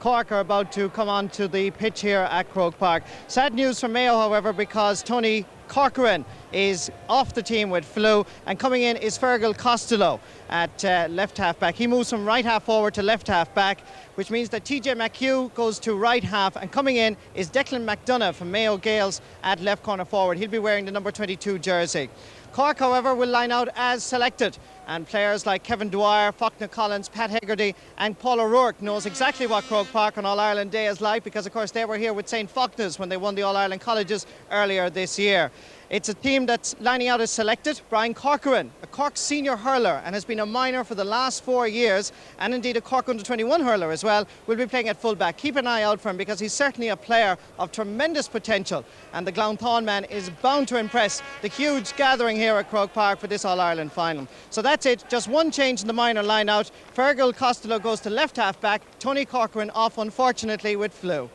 Cork are about to come onto the pitch here at Croke Park. Sad news for Mayo, however, because Tony Corcoran is off the team with flu, and coming in is Fergal Costello at left half back. He moves from right half forward to left half back, which means that TJ McHugh goes to right half, and coming in is Declan McDonough from Mayo Gaels at left corner forward. He'll be wearing the number 22 jersey. Cork, however, will line out as selected, and players like Kevin Dwyer, Faulkner Collins, Pat Hegarty and Paul O'Rourke knows exactly what Croke Park on All-Ireland Day is like, because of course they were here with St Faulkner's when they won the All-Ireland Colleges earlier this year. It's a team that's lining out as selected. Brian Corcoran, a Cork senior hurler and has been a minor for the last 4 years, and indeed a Cork under-21 hurler as well, will be playing at full-back. Keep an eye out for him, because he's certainly a player of tremendous potential, and the Glounthaun man is bound to impress the huge gathering here at Croke Park for this All-Ireland final. So that's it, just one change in the minor line-out. Fergal Costello goes to left half-back, Tony Corcoran off unfortunately with flu.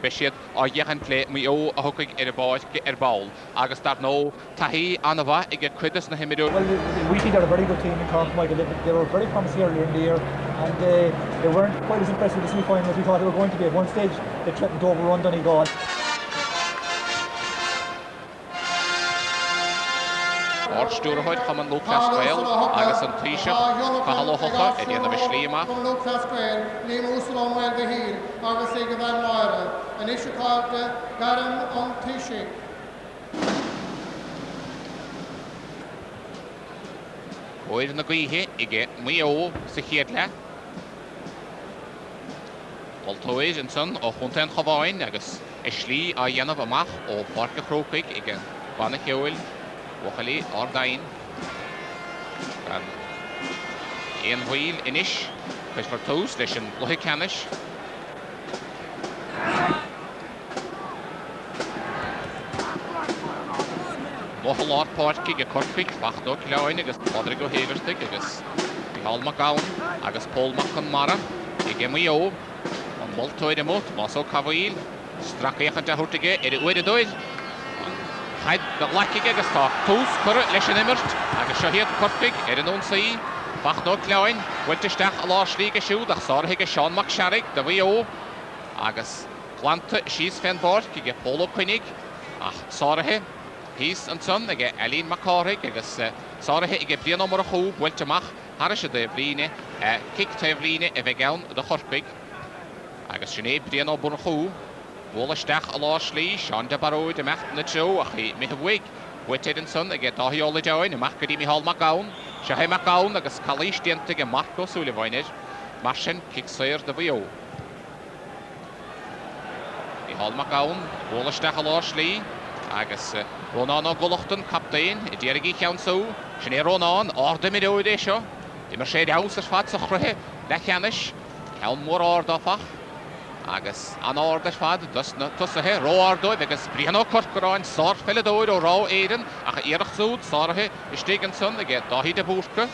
Bishop or Johan play Mayo a hooking in a ball. August start no Tahi Anava, I get credits na himido. Well, we think they're a very good team in Cork, Michael. They were very promising earlier in the year, and they weren't quite as impressive with the semi-final as we thought they were going to be. At one stage, they threatened to overrun Donegal. Orstúrhoid chaman Lucas Gael, agus an Trisha, Cahalo Hocha, Edian of Shlima. Lucas Gael, Liam Usalon well the heel, agus Ega Van Moira, and Ishakar Garam on Tishi. Oid na Guihe, Ige, Mayo, Sikhedla. Voltoid and son of Hunten Havain, agus Ishli, a Yanov Amach, or Parker Crokig, Ige, Vanakil. Wachali Ardain and Ian Wheel Inish, Christopher Toast, Lishan Lohi Canish. Mohalot Park, a Corkwick, Fachdo Kiloin, against Rodrigo Haverstick, against Paul McGowan, against Paul McConmara, Igemayo, on Moltoid Emot, Mosso Cavoil, Strakech and Tahurtige, Edit Wededoid. Had the lucky agus tá tús cur leis an imirt agus seo héad Corkig an ón saí Fachno Cleáin bhuiilteisteach a láslí go siúd ach sáirithe go Seán McSharrig de bhío agus planta síos féin bord go Polo Cuinnig ach sáirithe hís an son ag Eileen McCarrig agus sáirithe ag Brian mar a chó bhuiilteach thar sé de bhríne cic ta bhríne a bheith gán de Corkig agus sinné Brian ó bun chó Wallastach a láslí, Sean de Barrow de mecht na tro ach i mihawig. Witted and son, I get Dahi Ola Join, and Macadi Mihal McGowan, Shahe McGowan, agus Kalish Dientig and Marco Sullivanid, Martian Kicksayer de Vio. Mihal McGowan, Wallastach a láslí, agus Ronan O'Golochton, Captain, I Derigi Council, Shane Ronan, Orda Mido de Sho, the Mercedes House of Fats of Rehe, Lechanish, Helmore Ordafach. Agus an order fad dusna tusahe roardo agus Briano Corcoran sár felladóid ó rá éidan ach iarach súd sárathe istígan son ag Dahi de Búrca.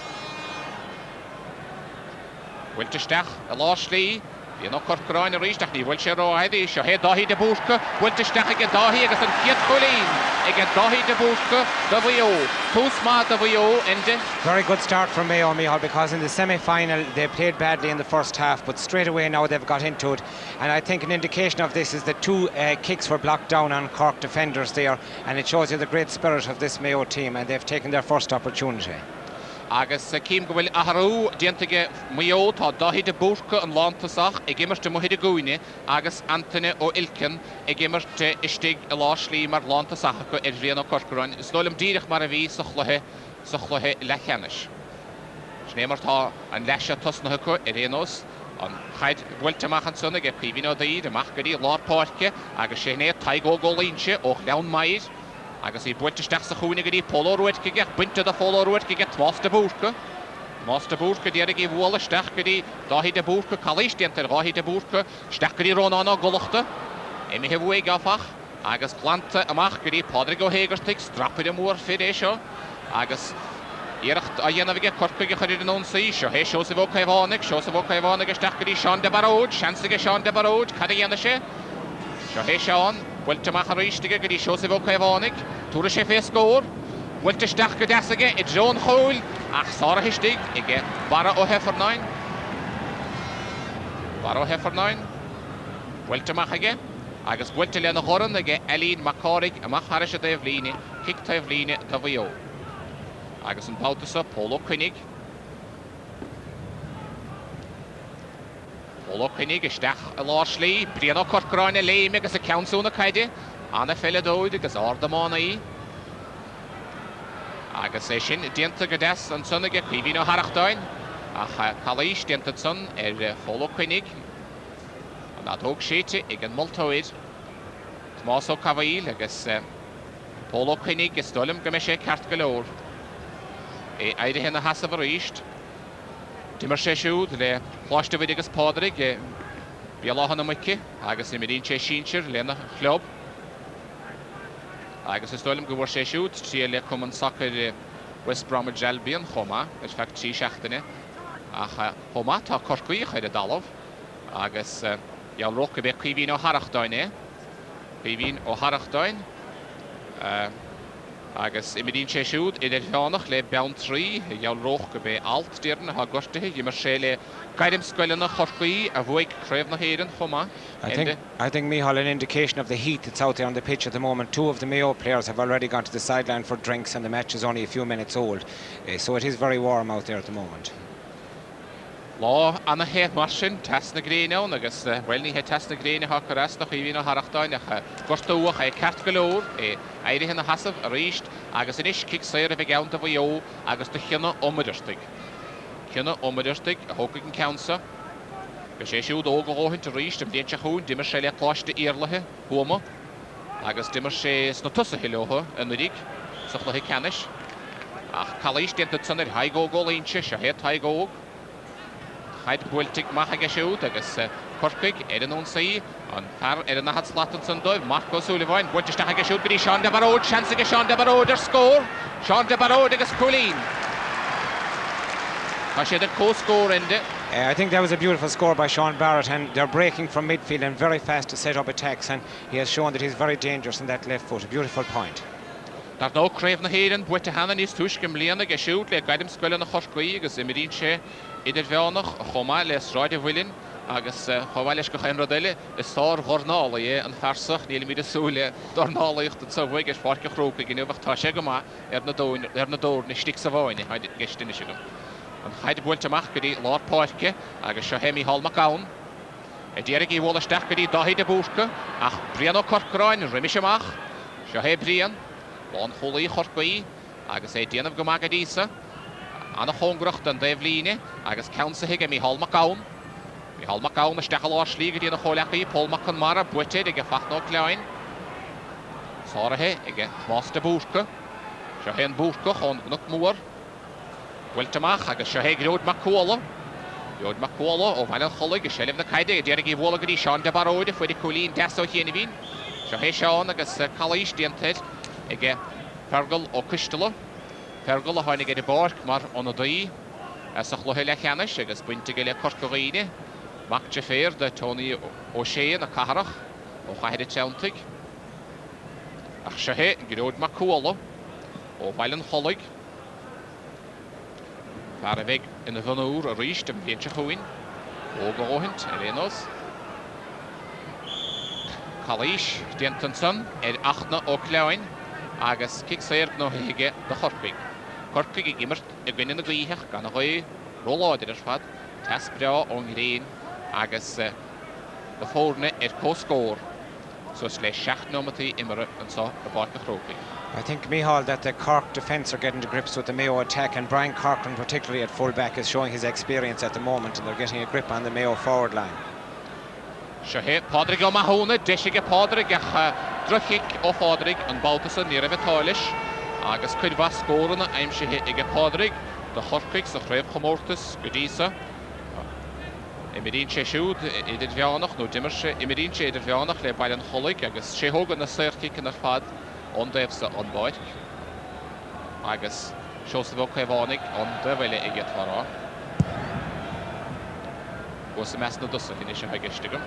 Bhuiilteisteach a láslí Briano Corcoran a ríisteach ní bhfuil sé ráidí seo hé Dahi de Búrca bhuiilteisteach ag Dahi agus an fiad cholín ag Dahi de Búrca de bhío. Túsma de bhío inde. Very good start from Mayo, Michal, because in the semi-final they played badly in the first half, but straight away now they've got into it. And I think an indication of this is that two kicks were blocked down on Cork defenders there, and it shows you the great spirit of this Mayo team, and they've taken their first opportunity. Agus cím go bhfuil athraú diantaige Mayo tá Dahi de Búrca an lántasach ag immerte Muhide Gúine agus Anthony ó Ilkin ag immerte istig a láslí mar lántasach go Briano Corcoran. Snólam díreach mar a bhí sa chluthe lechanis. Snémar tá an leise tosnathe go Rénos an chaid bhuiilteach an son ag Píbhín daí amach go dtí lápáirce agus séné taigó gólínse ó leann maid. Agus I bhuiilteisteach sa chúna go dtí Paul O'Rourke ag buinte de Paul O'Rourke ag Más de Búrca. Más de Búrca déirigh I bhuaileisteach go dtí Dahi de Búrca Calís déantar Dahi de Búrca steach go dtí Ronan O'Golochta. Imithe bhuaig afach agus planta amach go dtí Rodrigo Haverstick strapid a mór fid é seo agus iarach a dhéanamh ag Corkig a chuir an ón saí seo hé seo sa bhó Caimhánig isteach go dtí Sean de Barrow, seansaige Sean de Barrow, cad a dhéana sé. Seo hé Sean bhuiilteach a ríistige go dtí seo sa bhó Caimhánig, túra sé fé scór. Bhuiilteisteach go deasaige I John Hole ach sára histig ige bara ó Heffernain. Baro Heffernoin. Welta Machage. Agus Welta Lena Horan age Eileen McCorrick a Macharisha Devline, Kick Tevline Davio. Agus an Bautasa Polo König. Polo König is stach a Lashli, Brianna Corkgrine Lame agus a Council na Kaide, Anna Felladoid agus Ardamana. Agus é sin dianta go des an sunnaige chuhín ó Harachtáin ach chalíis dianta sun Polo König. Na tóg séite ag an multóid Tomás ó Cavail agus Polo König is dulum go sé ceart go leor. Éide hena hasasa bhar ríist. Dimar sé siúd le chláiste bhid agus pádraig bí láhanna muici agus imidín sé sínsir lena chlub. Agus is dulum go bhar sé siúd trí le cum an sacr West Bromwich Albion chomá is fecht tí seachtaine ach chomá tá Corcaí chuid a dalamh agus Jaall roch be chuhín ó Harachtáin Chuhín ó Harachtáin agus imidín sé siúd idir fánach le bean trí Jaall roch go be alt dearna ha gortathe Dimar sé le gaidim scoilena Corcaí a bhuaig craobh na héireann chomá. I think Micheál, an indication of the heat that's out there on the pitch at the moment. Two of the Mayo players have already gone to the sideline for drinks and the match is only a few minutes old. So it is very warm out there at the moment. Lá anna héad mar sin test na gréineán agus bhfuil ní test na gréine ha go rest nach chuhín ó Harachtáin ach gortóach ceart go leor éide hena hasamh a ríist agus inis cic saoir a bheith geanta bhío agus do chinna omadirstig. Chinna omadirstig a thócaigh an Council. Go sé siúd óga óhaint a ríist am déinte chuún dimar sé le cláiste íorlathe thuama agus dimar sé sna tusa hiileotha an nudig sa chluthí canis. Ach chalíis déanta san ar haigógó líonse se héad haigóg. Haid bhfuiltig maithag siúd agus Corcaig an ón saí an fear an nahad slatan san dóibh Marco Sullivan buinteiste ag siúd go dtí Sean de Barod seansa go Sean de Barod ar scór Sean de Barod agus Colleen. Tá sé co-score in it. I think that was a beautiful score by Sean Barrett and they're breaking from midfield and very fast to set up attacks and he has shown that he's very dangerous in that left foot. A beautiful point. Dar nó craobh na héireann buite hana níos tuiscim líana go siúd le gaidim scoile na Corcaí agus imidín sé idir bheánach chomá le sráide bhuilinn agus chomá leis go chainradile is sár ghornála an fearsach níl míad súile dornálaíocht an sahuaig is fáce chróca giniuh tá sé go má ar na dóir na stic sa bháine haid geistinne si go. An chaid bhfuilte amach go dtí lár páirce agus seo Micheál Macán. Déirigh í bhla isteach go dtí daithí de búsca ach Brian ó Corkráin riimiis amach seo Brian. Lán cholaí Corcaí agus déanamh go maga dísa anna chóngracht an Devline agus Councilthe Micheál Macán. Micheál Macán is steach lá slí go dtí na cholachaí Paul McConmara buite ag fachnó cleáin. Sáirithe ag Tomás de Búsca. Seo an Búsca chun gnach mór. Bhfuilteach agus seo Gród Macóla. Gród Macóla ó bhaile cholaigh go séileh na caide déirigh í bhla go dtí Sean de Barod fuidir Colleen deasó chéana bhín. Seo Seán agus chalíis déantaid ag Fergal ó Cistala. Fergal a tháinig idir barc mar óna daí sa chluthe le cheannis agus buinte go le Corcaíine. Mac de fér de Tony O'Shea na Caharach ó chaidir teantaigh. Ach seo Gród Macóla ó bhaileann cholaigh. Fear a bheith ina bhanúr a ríist am bhéinte chuin óga óhaint ar éanos. Chalíis déantan san ar achna ó cleáin agus cic saoir nó hiige de Corcaig. Corcaig ag imirt a gcuine na gaoitheach gan a chuid róláidir ar fad tas breá ón réin agus de fórne ar co-scór so is le 7 nómatí imire an sá a barca chrócaig. I think, Micheál, that the Cork defence are getting to grips with the Mayo attack and Brian Corcoran, particularly at full-back, is showing his experience at the moment and they're getting a grip on the Mayo forward line. Seo Pádraig ó Mahóna, deisige Pádraig ach druchiig ó Pádraig an Baltasa ní raibh táilis agus chuid bha scóranna aimsithe ige Pádraig de Corcaig sa chraobh chomórtas go dísa. Imidín sé siúd idir bheánach nó dimar sé imidín sé idir bheánach le baileann cholaigh agus sé thógan na saoircícin ar fad an daobhsa an báid agus seo sa bheadh chuibhánig an bhile ige thará. Go sa meas na dusa hí sé bheigistagam.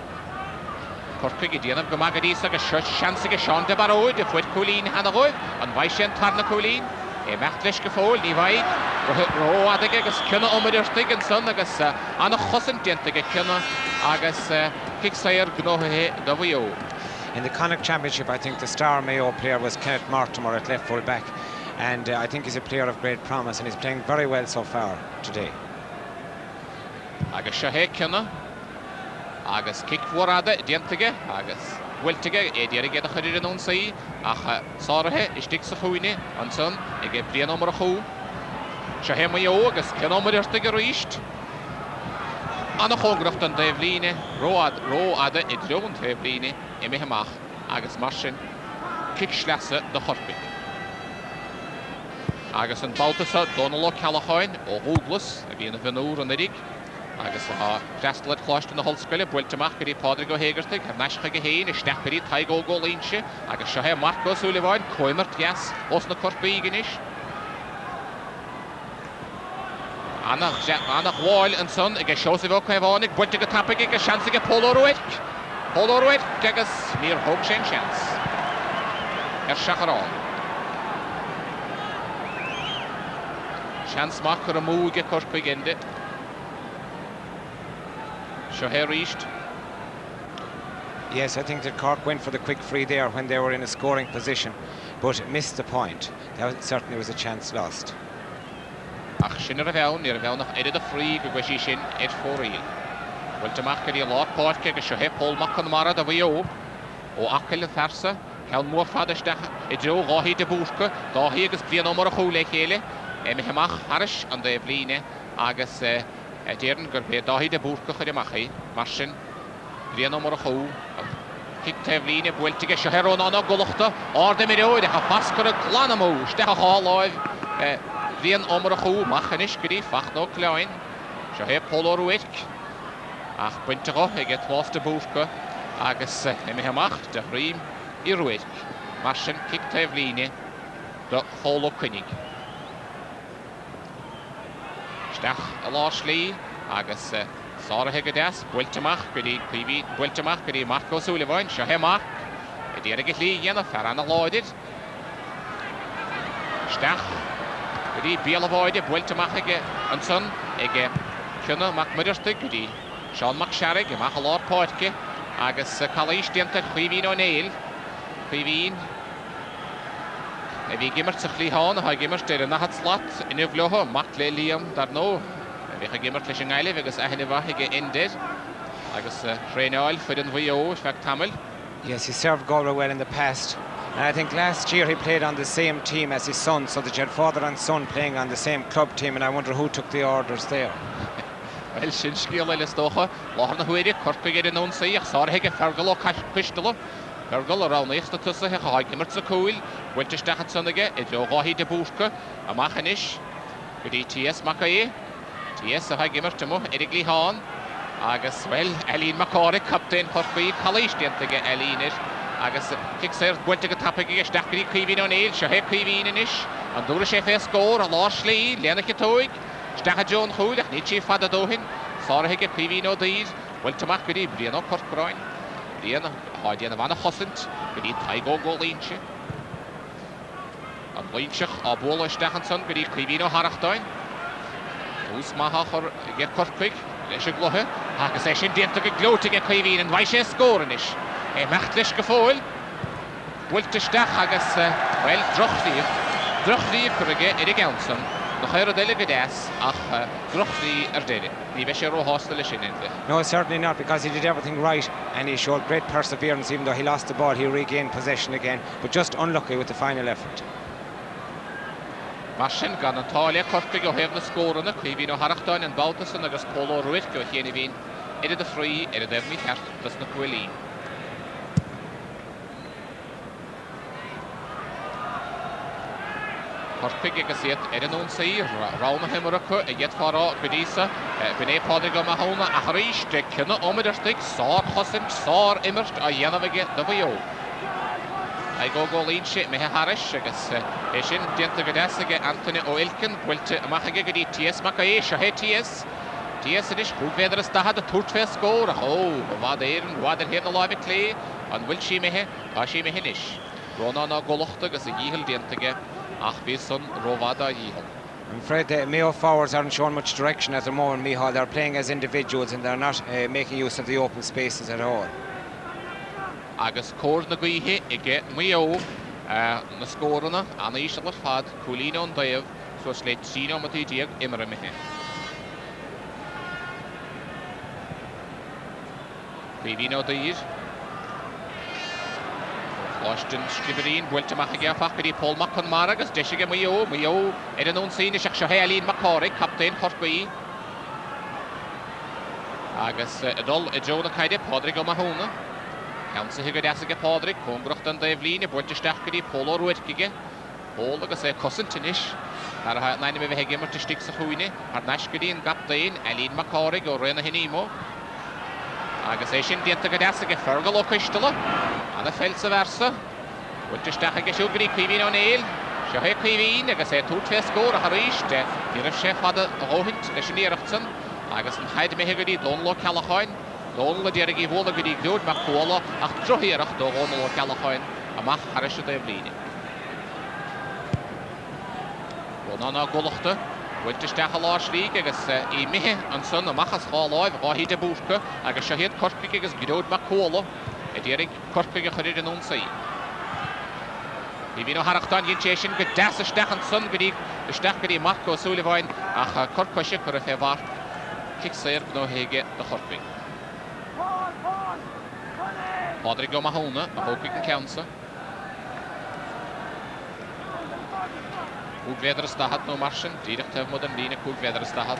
Corcaig i dtíanamh go maga díos agus seansa go Sean de Barod a fuid Colleen hena roimh an bhaid sé an tarna Colleen mecht leis go fóil ní bhaid go róadaige agus cinna omadirstig an son agus anna chosan dianta go cinna agus kicksair gnóthe do Mayo. In the Connacht Championship, I think the star Mayo player was Kenneth Mortimer at left full back, and I think he's a player of great promise, and he's playing very well so far today. Agus Shahe Kenna, agus kick warada dientige, agus wiltige edierige de chuidir an saí ach sárathe is dik sa chuine an son ige blian omar a chu. Shahe Mayo agus Kenna irtige ríist. Anna chógracht an Devline, ro ada I drown Devline I mehemach agus marsin kick slesse de Chorpig. Agus an Baltasa Donalo Calachain ó Húglas a bhí na bhinúr an idig. Agus Prestlet chláist in na holscoile builteach go dtí Pádraig ó Héigeirteag ar neischa go héin is steparí taigó go líonse agus Shahe Marcos Sullivan coimart yes os na Corpaig inis. Anna Wall and son ag seosa bhó chuimhánig buinte go tappaig ag seansa go Polaroid agus níor thóg sé seans ar seacharán. Seans mac ar a múige Corpaig inde. Shahe ríist. Yes, I think that Cork went for the quick free there when they were in a scoring position, but missed the point. That certainly was a chance lost. Ach sin ar a bheann nach iad a frí go gweisi sin fóríil. Builteach go dtí lá páirce go Shahe Pólmach an mara a Mayo ó acail an fersa, ceann mór fadaisteach I dro gáhí de búsca, dáhí agus blian omar a chu le chéile, mehemach haris an de bhlíne agus déireann gur bheith dáhí de búsca chuir amachí, mar sin blian omar a chu. Kick te bhlíne builtige Shahe Rónán golachta, áda Mayo ag a pascar a glanamó, steach a cháláid Blian omar a chu machanis go dtí fachnó cleáin. Shahe Polaroid ach buinte go ag tlásta búsca agus mehemach de rím I ruid. Mar sin kick te bhlíne do chóla cuinig. Steach a lá slí agus sárathe go deas builteach go dtí Marcos Sullivan Shahe Marc I dtíar go llí dhéanamh fear anna láidir. Steach go dtí Béalahide builteach ige an son ige Cynna mac muidirte go dtí Seán mac Searig I mac a lár páirce agus calaís dianta chuimhín ó néil. Chuimhín bhí gimmart sa chlíháin a gimmart ar nachad slat in bhleotha mac le Liam dar nó. Bhí a gimmart leis an gaiileh agus aithne bhaith ige indead agus tréáil fuid an Mayo feach tamil. Yes, he served Galway well in the past. And I think last year he played on the same team as his son, so that you had father and son playing on the same club team, and I wonder who took the orders there. Well, sin scíal le stocha, láthar na huiide Corpaig ar an ón saí ach sárathe go fergal ó cuistala. Fergal a rán éachta tusa a chaid gimmart sa cúil, builteisteach an son aige I dro gáhí de búsca amach inis go dtí TS mac é. TS a gimmart amó idig líháin agus well Elín Macáric captain Corpaig chalís dianta go Elínir agus kicksair buinte go tappaig ag isteach go dtí Caoimhín ó néil Shahe Caoimhín inis an dúra sé fé scór a lá slí léanach tóig steach a John chuúil ach níd sé fada dóhin sárathe go Caoimhín ó dír builteach go dtí blian ó Corcráin blian a bhana chosint go dtí taigó go líonse an líonseach á bóla isteach an son go dtí Caoimhín ó Harachtáin ús maithe chur gur Corpaig leis a gluthe agus é sin dianta go glótaigh Caoimhín an bhaid sé scór inis mecht leis go fóil builteisteach agus well drochríomh chu aige idir Ganson na chéir a déile go deas ach drochrí ar déile. Ní bheith sé róthástal leis sin inta. No, certainly not, because he did everything right and he showed great perseverance. Even though he lost the ball, he regained possession again, but just unlucky with the final effort. Mar sin gan an táile Corpaig ó thaobh na scóranna Caoimhín ó Harachtáin an Baltasan agus Polaroid go chéana bhín idir a frí idir defhní ceart dus na cuilín. Corpaig agus iad ar an ón saí rána himaracha a dhéad fárá go dísa bhuiné Pádraig go maithóna a ríist de cinna ómaidirteach sár chosint sár imirt a dhéanamh aige do Mayo. I go líonse methe haris agus é sin dianta go deas aige Anthony ó Ilkin builte amach aige go dtí TS mac é Shahe TS. TS inis bhúgvéidir is dahad a tuairt fé scór a bhd éireann bhd ar héad na láimh clé an bhfuil sí methe tá sí methe inis. Rónán á golachta agus a dhíhil dianta aige ach bhí son rómhada a dhíhil. I'm afraid the Mayo forwards aren't showing much direction at the moment, Micheál. They're playing as individuals and they're not making use of the open spaces at all. Agus cór na gaoithe ige Mayo na scórana anna ísle fad Coolín an daobh so slé tríno matí díag imre mithe. Fíbín ó daoir. Láistin scriberín bhfuilte macha ige fachgadí Paul McConmara agus deisige Mayo an ón síne seach seo Héalín McCorrick, captain Corcaí. Agus adol Jonah Caide, Padraig O'Mahona. Council higa desige Padraig, Congracht an Daivlíne, bhfuilte stachgadí Paul O'Ruidgige. Paul agus Cosintinis. Ar ha naine me bheith gimmar stig sa chuine, ar nasgadí an captain Eileen McCorrick ó Rena Hinimo. Agus sin dianta go desige Fergal ó Cistala. Anna felsa versa. Bhfuilte stachige siúgarí Cuimhín ó Néil. Seo hé Cuimhín agus túirt fé scór a haríiste. Díra sé fada a hóhint leis an éireachtan. Agus an haid me higadí Donlo Calacháin. Donlo dierigi bhóla gadí glúd me cóla ach drohíireach do Donlo Calacháin amach haris a Daivlíne. Rónán golachta. Bhfuilte steach lá slí agus í mithe an son amachchas cháláibh gáhí de búrca agus seo héad Corcaig agus glúd me cóla a dierig Corcaig a chuir an ónsaí. Bhí bhín ó harachtáin dhéon sin go deas a steach an son gadí steach gadí Marco Sullivan ach Corcaise chur a fé bhar kick séir nó héige de Corcaig. Padraig O'Mahona a hócaig an ceansa. Cúgvéadar a stahad nó marsin, díreach teh mod an lína cúgvéadar a stahad.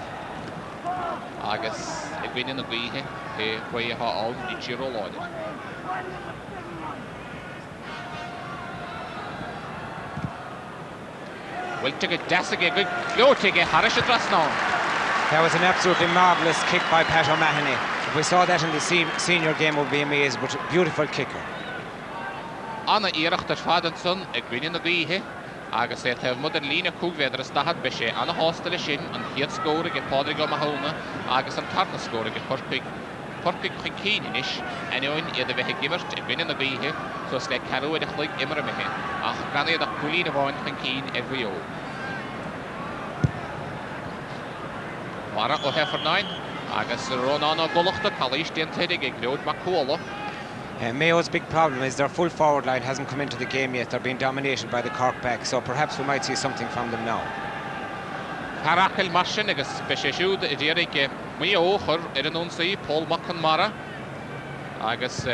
Agus i gcuine na gaoithe é chuí a áil í tíro láidir. Bhfuilte go deasige go glóteige haris a trasnán. That was an absolutely marvellous kick by Pat O'Mahony. If we saw that in the senior game, it would be amazing, but a beautiful kicker. Anna íireacht ar fad an son i gcuine na gaoithe. Agus teh mod an lína cúgvéadar a stahad be sé anna hástal sin an chiad scóra ge Padraig O'Mahona agus an tarna scóra ge Corcaig. Corcaig chuin cínis anióin iad a bheith gimmart i gcuine na gaoithe so le carú a chluig imre mithe ach gan iad a Coolín a bháin chuin cín ar bhío. Mara ó Heffernain agus Rónán ó golachta chalís diantaidig ag glúd me cóla. Mayo's big problem is their full forward line hasn't come into the game yet. They're being dominated by the Cork back, so perhaps we might see something from them now. Carachil marsin agus be sé siúd i dtírig Mayo chur ar an ónsaí Paul McConmara agus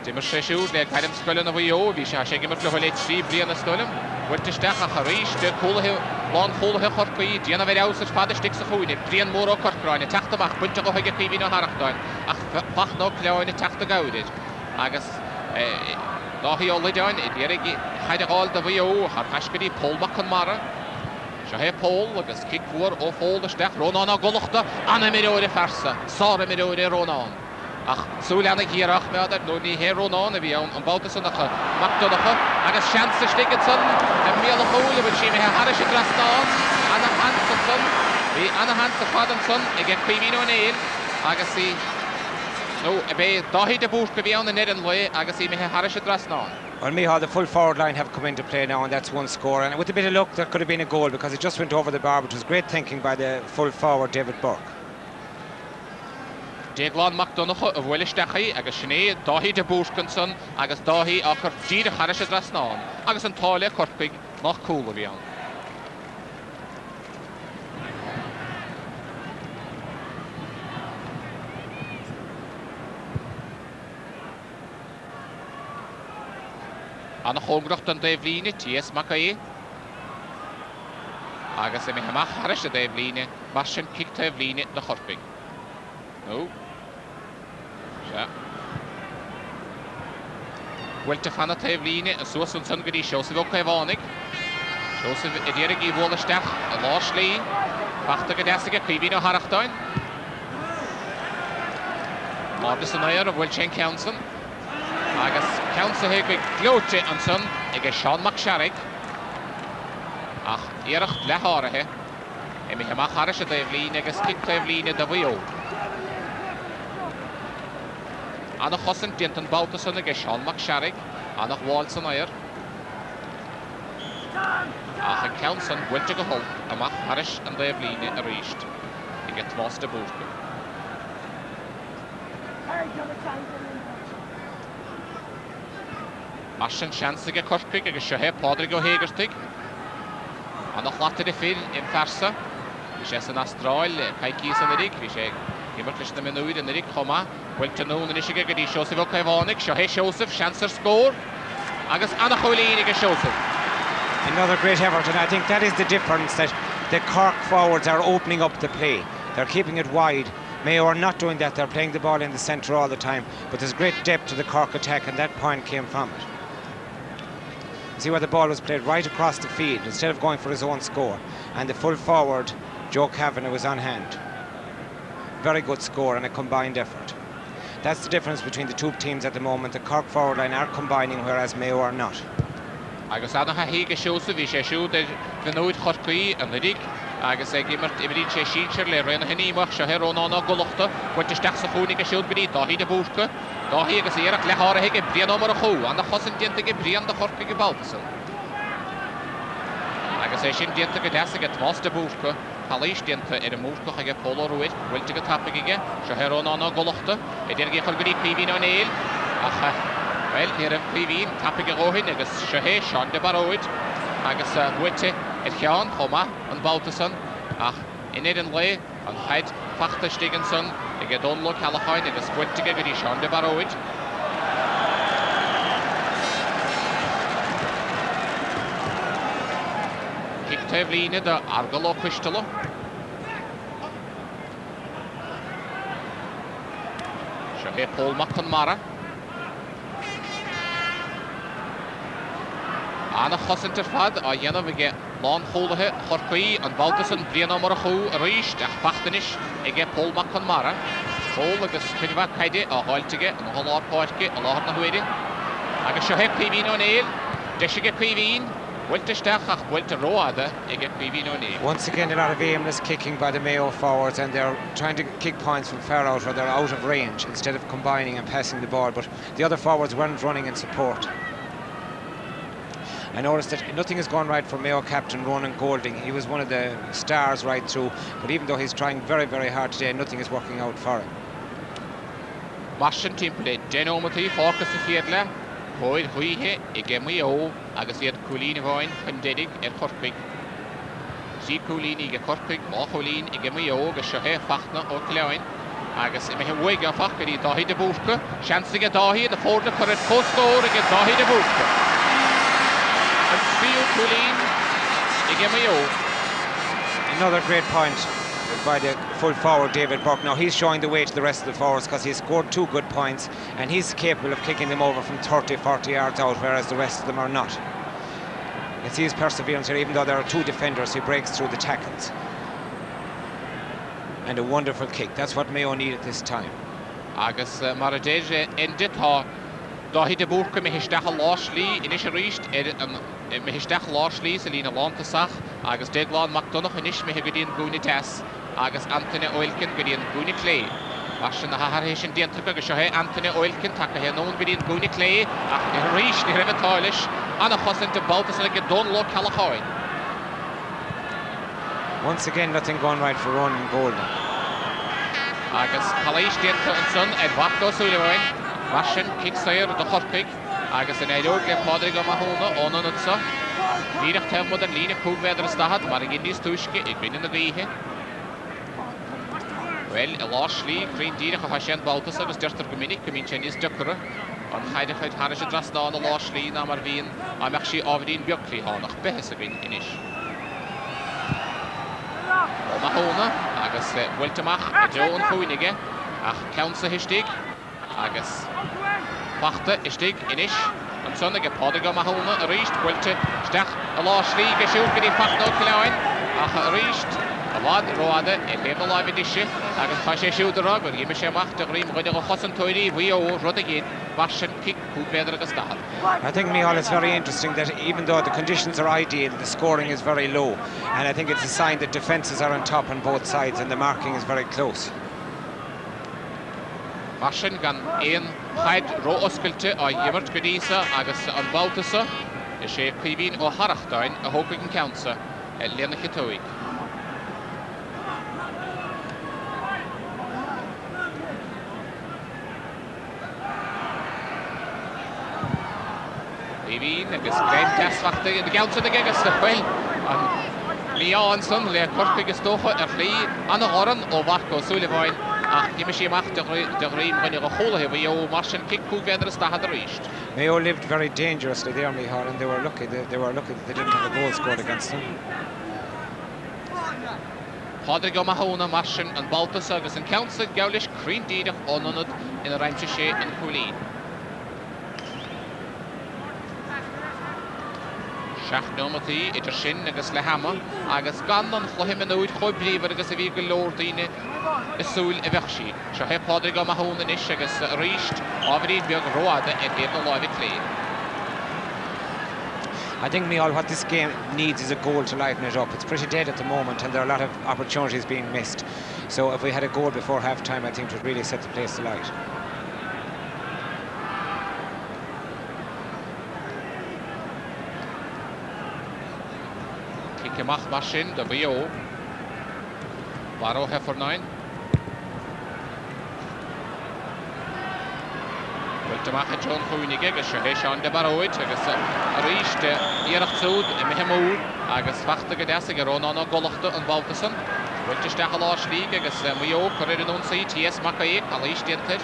dimar sé siúd le caidim scoileann a Mayo, bhí sé gimmar le bhfuil trí bliana scoilm. Bhfuilte steach a charíiste lán chólathe Corcaí, díana bheith ausar fada stig sa chuine, blian mór ó Corcráine, teachtamach buinte go chuige Cuimhín ó harachtáin ach fach nó cleáine teachta gaudir. Agus dáhí ó lideáin i dtírig chaideáil de Mayo ar hasgadí Paul McConmara. Seo hé Paul agus kick fuór ó fóil isteach Rónán á golachta anna miróide fersa, sára miróide Rónán. Ach súleanna híarach meadar nó ní hé Rónán a bhí an báta sannacha macdonacha agus seansa stigad san a míle hóla bud sí me haris a drastáin anna hansa san bhí anna hansa fadan san ag Cuimhín ó Néil agus í no a bé dáhí de búrca bhí anna ned an le agus í me haris a drastáin. Well, Micheál, the full forward line have come into play now, and that's one score. And with a bit of luck, there could have been a goal because it just went over the bar, which was great thinking by the full forward, David Burke. Déagláin McDonagh a bhfuil isteachaí agus sinné dáhí de búrcan san agus dáhí a chur díad a haris a drasnáin agus an táile Corcaig nach cúla bhí an. Anna Congracht an Daivlíne, T.S. Macaé. Agus mi hamach haris a Daivlíne, mar sin kick Daivlíne na Corcaig. No. Se. Bhfuilte fanna Daivlíne a suas an son gadí Seosibh ó Caimhánig. Seosibh i dtírig í bhóla isteach a lá slí, fachta go deasige Cuimhín ó harachtáin. Mardas an air a bhfuil sin ceansan. Agus ceansa hé go glóte an son ag Sean McSharrick. Ach iireacht le háirithe i mi hamach haris a Daivlíne agus kick Daivlíne de bhío. Anna chosan diant an báta san ag Sean McSharrick, anna bháil san air. Ach Kelson bhfuilte go hol amach haris an dhéobh líne a ríist I get másta búrca. Marsin seansaige Corcaig agus seo Pádraig ó Héagartaigh. Annach látar fir in fersa. Bhí sé san Astráil caiicí san irig, bhí sé gimmart leis na minúid in irig chomá. Bhfuilte nún in isige go dtí Seosamh Ó Caimhánaigh, seo Seosamh, seansar scór. Agus Annach Chomhlín agus Seosamh. Another great effort, and I think that is the difference, that the Cork forwards are opening up the play. They're keeping it wide. Mayo are not doing that. They're playing the ball in the centre all the time. But there's great depth to the Cork attack, and that point came from it. See where the ball was played right across the field instead of going for his own score. And the full forward, Joe Kavanagh, was on hand. Very good score and a combined effort. That's the difference between the two teams at the moment. The Cork forward line are combining, whereas Mayo are not. Agus Annach Haig Seosamh, bhí sé siúd den nóid Chorcaí an irig. Agus gimmart imríd sé sínsir le réna hníomach seo Rónána golachta. Bhainte isteach sa chúnig siúd bidí, dáhí de búrca. Dáhí agus éireach le háirithe bríon mar a chó. Annach chosan dianta go bríon de Chorcaí go Baltasal. Agus sin dianta go deasa go másta búrca. Halís dianta ar a múrcach ag Póla Ruid. Bhfuilte go tapaige seo Rónána golachta. Idir go chulgurí Píhín an éil. Well, here a Píhín tapaige róhin agus seo Sean de Baróid. Agus bhuiite cheann chomá an Baltasan. Ach inéad an le an chaid fachta Stegenson ag Donlo Callachain agus bhuiite go dtí Sean de Baróid. Kicktaibh líne de Argal ó Cuistala. Seo Paul McNamara. Annach chosantar fad a dhéanamh ige lán chólathe Chorcaí an Baltasan bríana mar a chó a ríist ach fachtanis ige Paul McNamara. Paul agus chuinmha caide a háilteige an hallár páirce a láthar na huiide. Agus seo Píhín ó Néil, deisige Píhín, bhfuilte isteach ach bhfuilte róada ige Píhín ó Néil. Once again, a lot of aimless kicking by the Mayo forwards, and they're trying to kick points from far out, or they're out of range instead of combining and passing the ball, but the other forwards weren't running in support. I noticed that nothing has gone right for Mayo captain Ronan Golding. He was one of the stars right through, but even though he's trying very, very hard today, nothing is working out for him. Marsin timplé Genomatí fácas sa chéadle, Chóid chuíthe ige Mayo agus iad Cúlín bháin chundédig ar Chorcaig. Sí Cúlín ige Chorcaig, má Cúlín ige Mayo agus seo fachna ó Cleáin. Agus me bhuaig an fachcaí dáhí de búrca, seansaige dáhí de fórna chuir cóscóir ige dáhí de búrca. And Theo Cúlín ige Mayo. Another great point by the full forward David Burke. Now he's showing the way to the rest of the forwards because he's scored 2 good points and he's capable of kicking them over from 30-40 yards out, whereas the rest of them are not. You can see his perseverance here, even though there are 2 defenders, he breaks through the tackles. And a wonderful kick. That's what Mayo need at this time. Agus mar a déir endit ha dáhí de búrca me histeach a láslí inis a ríist me histeach láslí sa lína lántasach agus déagláin McDonagh inis me go dtíon gúni tes agus Anthony Oilkin go dtíon gúni clé. Marsin na hathar sin diantrach agus seo Anthony Oilkin take nón go dtíon gúni clé ach i ríist ní raibh táilis Annach chosanta Baltasan ag Donlo Callachain. Once again, nothing going right for Ronan Golding. Agus Palais dianta an son Edwardo Sullivan. Marsin kicksair de Chorcaig agus in éireoig le Pádraig ó Mahóna ónan utsa. Níreach temod an lína cúgvéidir a stahad mar an gindís túisce ag bine na gaithe. Well, a láslí crín díreach a haisian Baltas agus deirtar go minic go mín sé níos deocra. An chaidir chuid haris a drasná na láslí ná mar bhíon a meach sí ábhíon beoclí hánach bethes a bhín inis. Ó Mahóna agus bhfuilteach a Joan Chúinige ach ceansa histig agus fachta istig inis an son ag Pádraig ó Mahóna a ríist bhfuilte isteach a láslí go siúd go dtí fachta ó Cleáin ach a ríist a bhd róada i chéim na láimh isise agus tá sé siúd ará gur dhéime sé amach de rím chuide go chosan tóirí bhí ó rud a géad Marsin kick cúgvéidir agus stahad. I think, Micheál, it's very interesting that even though the conditions are ideal, the scoring is very low, and I think it's a sign that defences are on top on both sides and the marking is very close. Marsin gan éon chaid ró oscailte a dhéimart go díosa agus an Baltasa is sé Caoimhín ó Harachtáin a thócaigh an ceansa léana chitóigh. Caoimhín agus Graham Desfachta in ceansa na gegas na chfuil Mayo an son le Cork agus tócha lí an oran ó Marco Sullivan ach ní sé amach de réim chuine go cholathe Mayo mar sin kick cúgvéidir stad a ríist. Mayo lived very dangerously there, Micheál, and they were lucky. They were lucky that they didn't have a goal scored against them. Pádraig go Mahona mar sin an Baltas agus an ceansa gabhlis críndíideach ónanad ina raimse sé an Chulín. Seach nómatí idir sin agus le hama agus gan an chluhimenúid chobríomhar agus a bhí go leor daoine is súil a bheith sí. Seo he Pádraig go Mahona is agus ríist ábhríd beag roiada a déad na láimh clé. I think, Micheál, what this game needs is a goal to liven it up. It's pretty dead at the moment and there are a lot of opportunities being missed. So if we had a goal before half-time, I think it would really set the place alight. Amach mar sin de Mayo Barrow Heffernain Wiltamach a John Chúnig agus sé Sean de Barrowid agus a ríist íirecht súd I mihimúl agus fachta go deasa go rónán á golachta an Baltasan Wiltisteach a lás líg agus Mayo chuir an únsaí TS Macaíc a líist dientir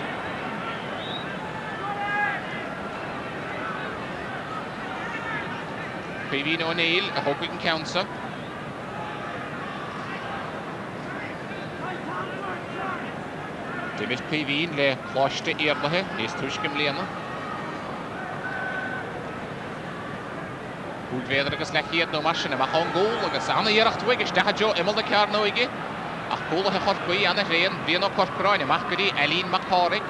Caoimhín O'Neill a thócaigh an ceansa David Caoimhín le chláiste íorlathe níos tuiscim léana. Búlvéidir agus le chiad nó mar sin amach an gól agus anna íoreacht uig is decha Jo imol na cear nó ige ach cólathe chorcaí anna réan bhíon ó Corcráin amach go dtí Eileen McCorrick.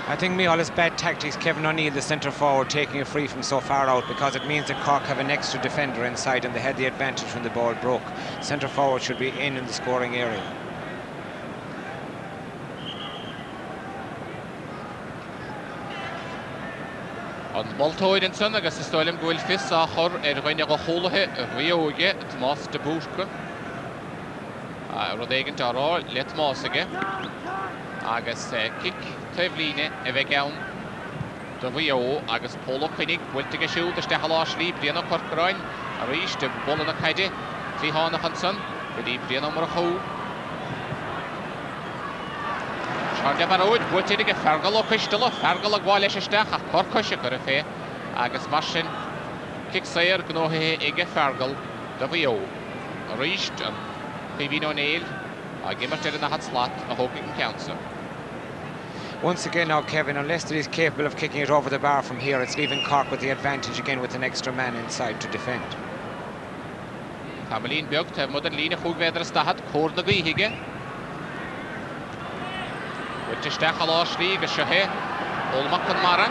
I think, Micheál, it's bad tactics. Kevin O'Neill, the centre forward, taking a free from so far out because it means that Cork have an extra defender inside and they had the advantage when the ball broke. Centre forward should be in the scoring area. An Baltóid in son agus is stoilm gohfuil fis a chur roiine go cholathe a bhuióige Tomás de Búrca. Rud éigent ará le Tomásaige agus kick taobhlíne a bheith ann do bhuió agus Pólo Chuinnig bhfuilteige siúd is decha lás lí bliana Corcráin a ríist de bolla na caide tríhánach an son go dtí bliana mar a chó. Sean de Barrowid bhfuilteige fergal ó Cuistela fergal a gháil leis isteach ach Corcoise gur a fé agus mar sin kick saoir gnóthaithe ige fergal do bhuió a ríist an Caoimhín O'Neill a gimarteir na hat slot a thócaigh an ceansa. Once again now, Kevin, unless he's capable of kicking it over the bar from here, it's leaving Cork with the advantage again with an extra man inside to defend. Camelín beag ta mud an lína chúgvéidir a stahad cór na gaoithe. Wiltisteach a lás lí agus seo he Olmach an Mara.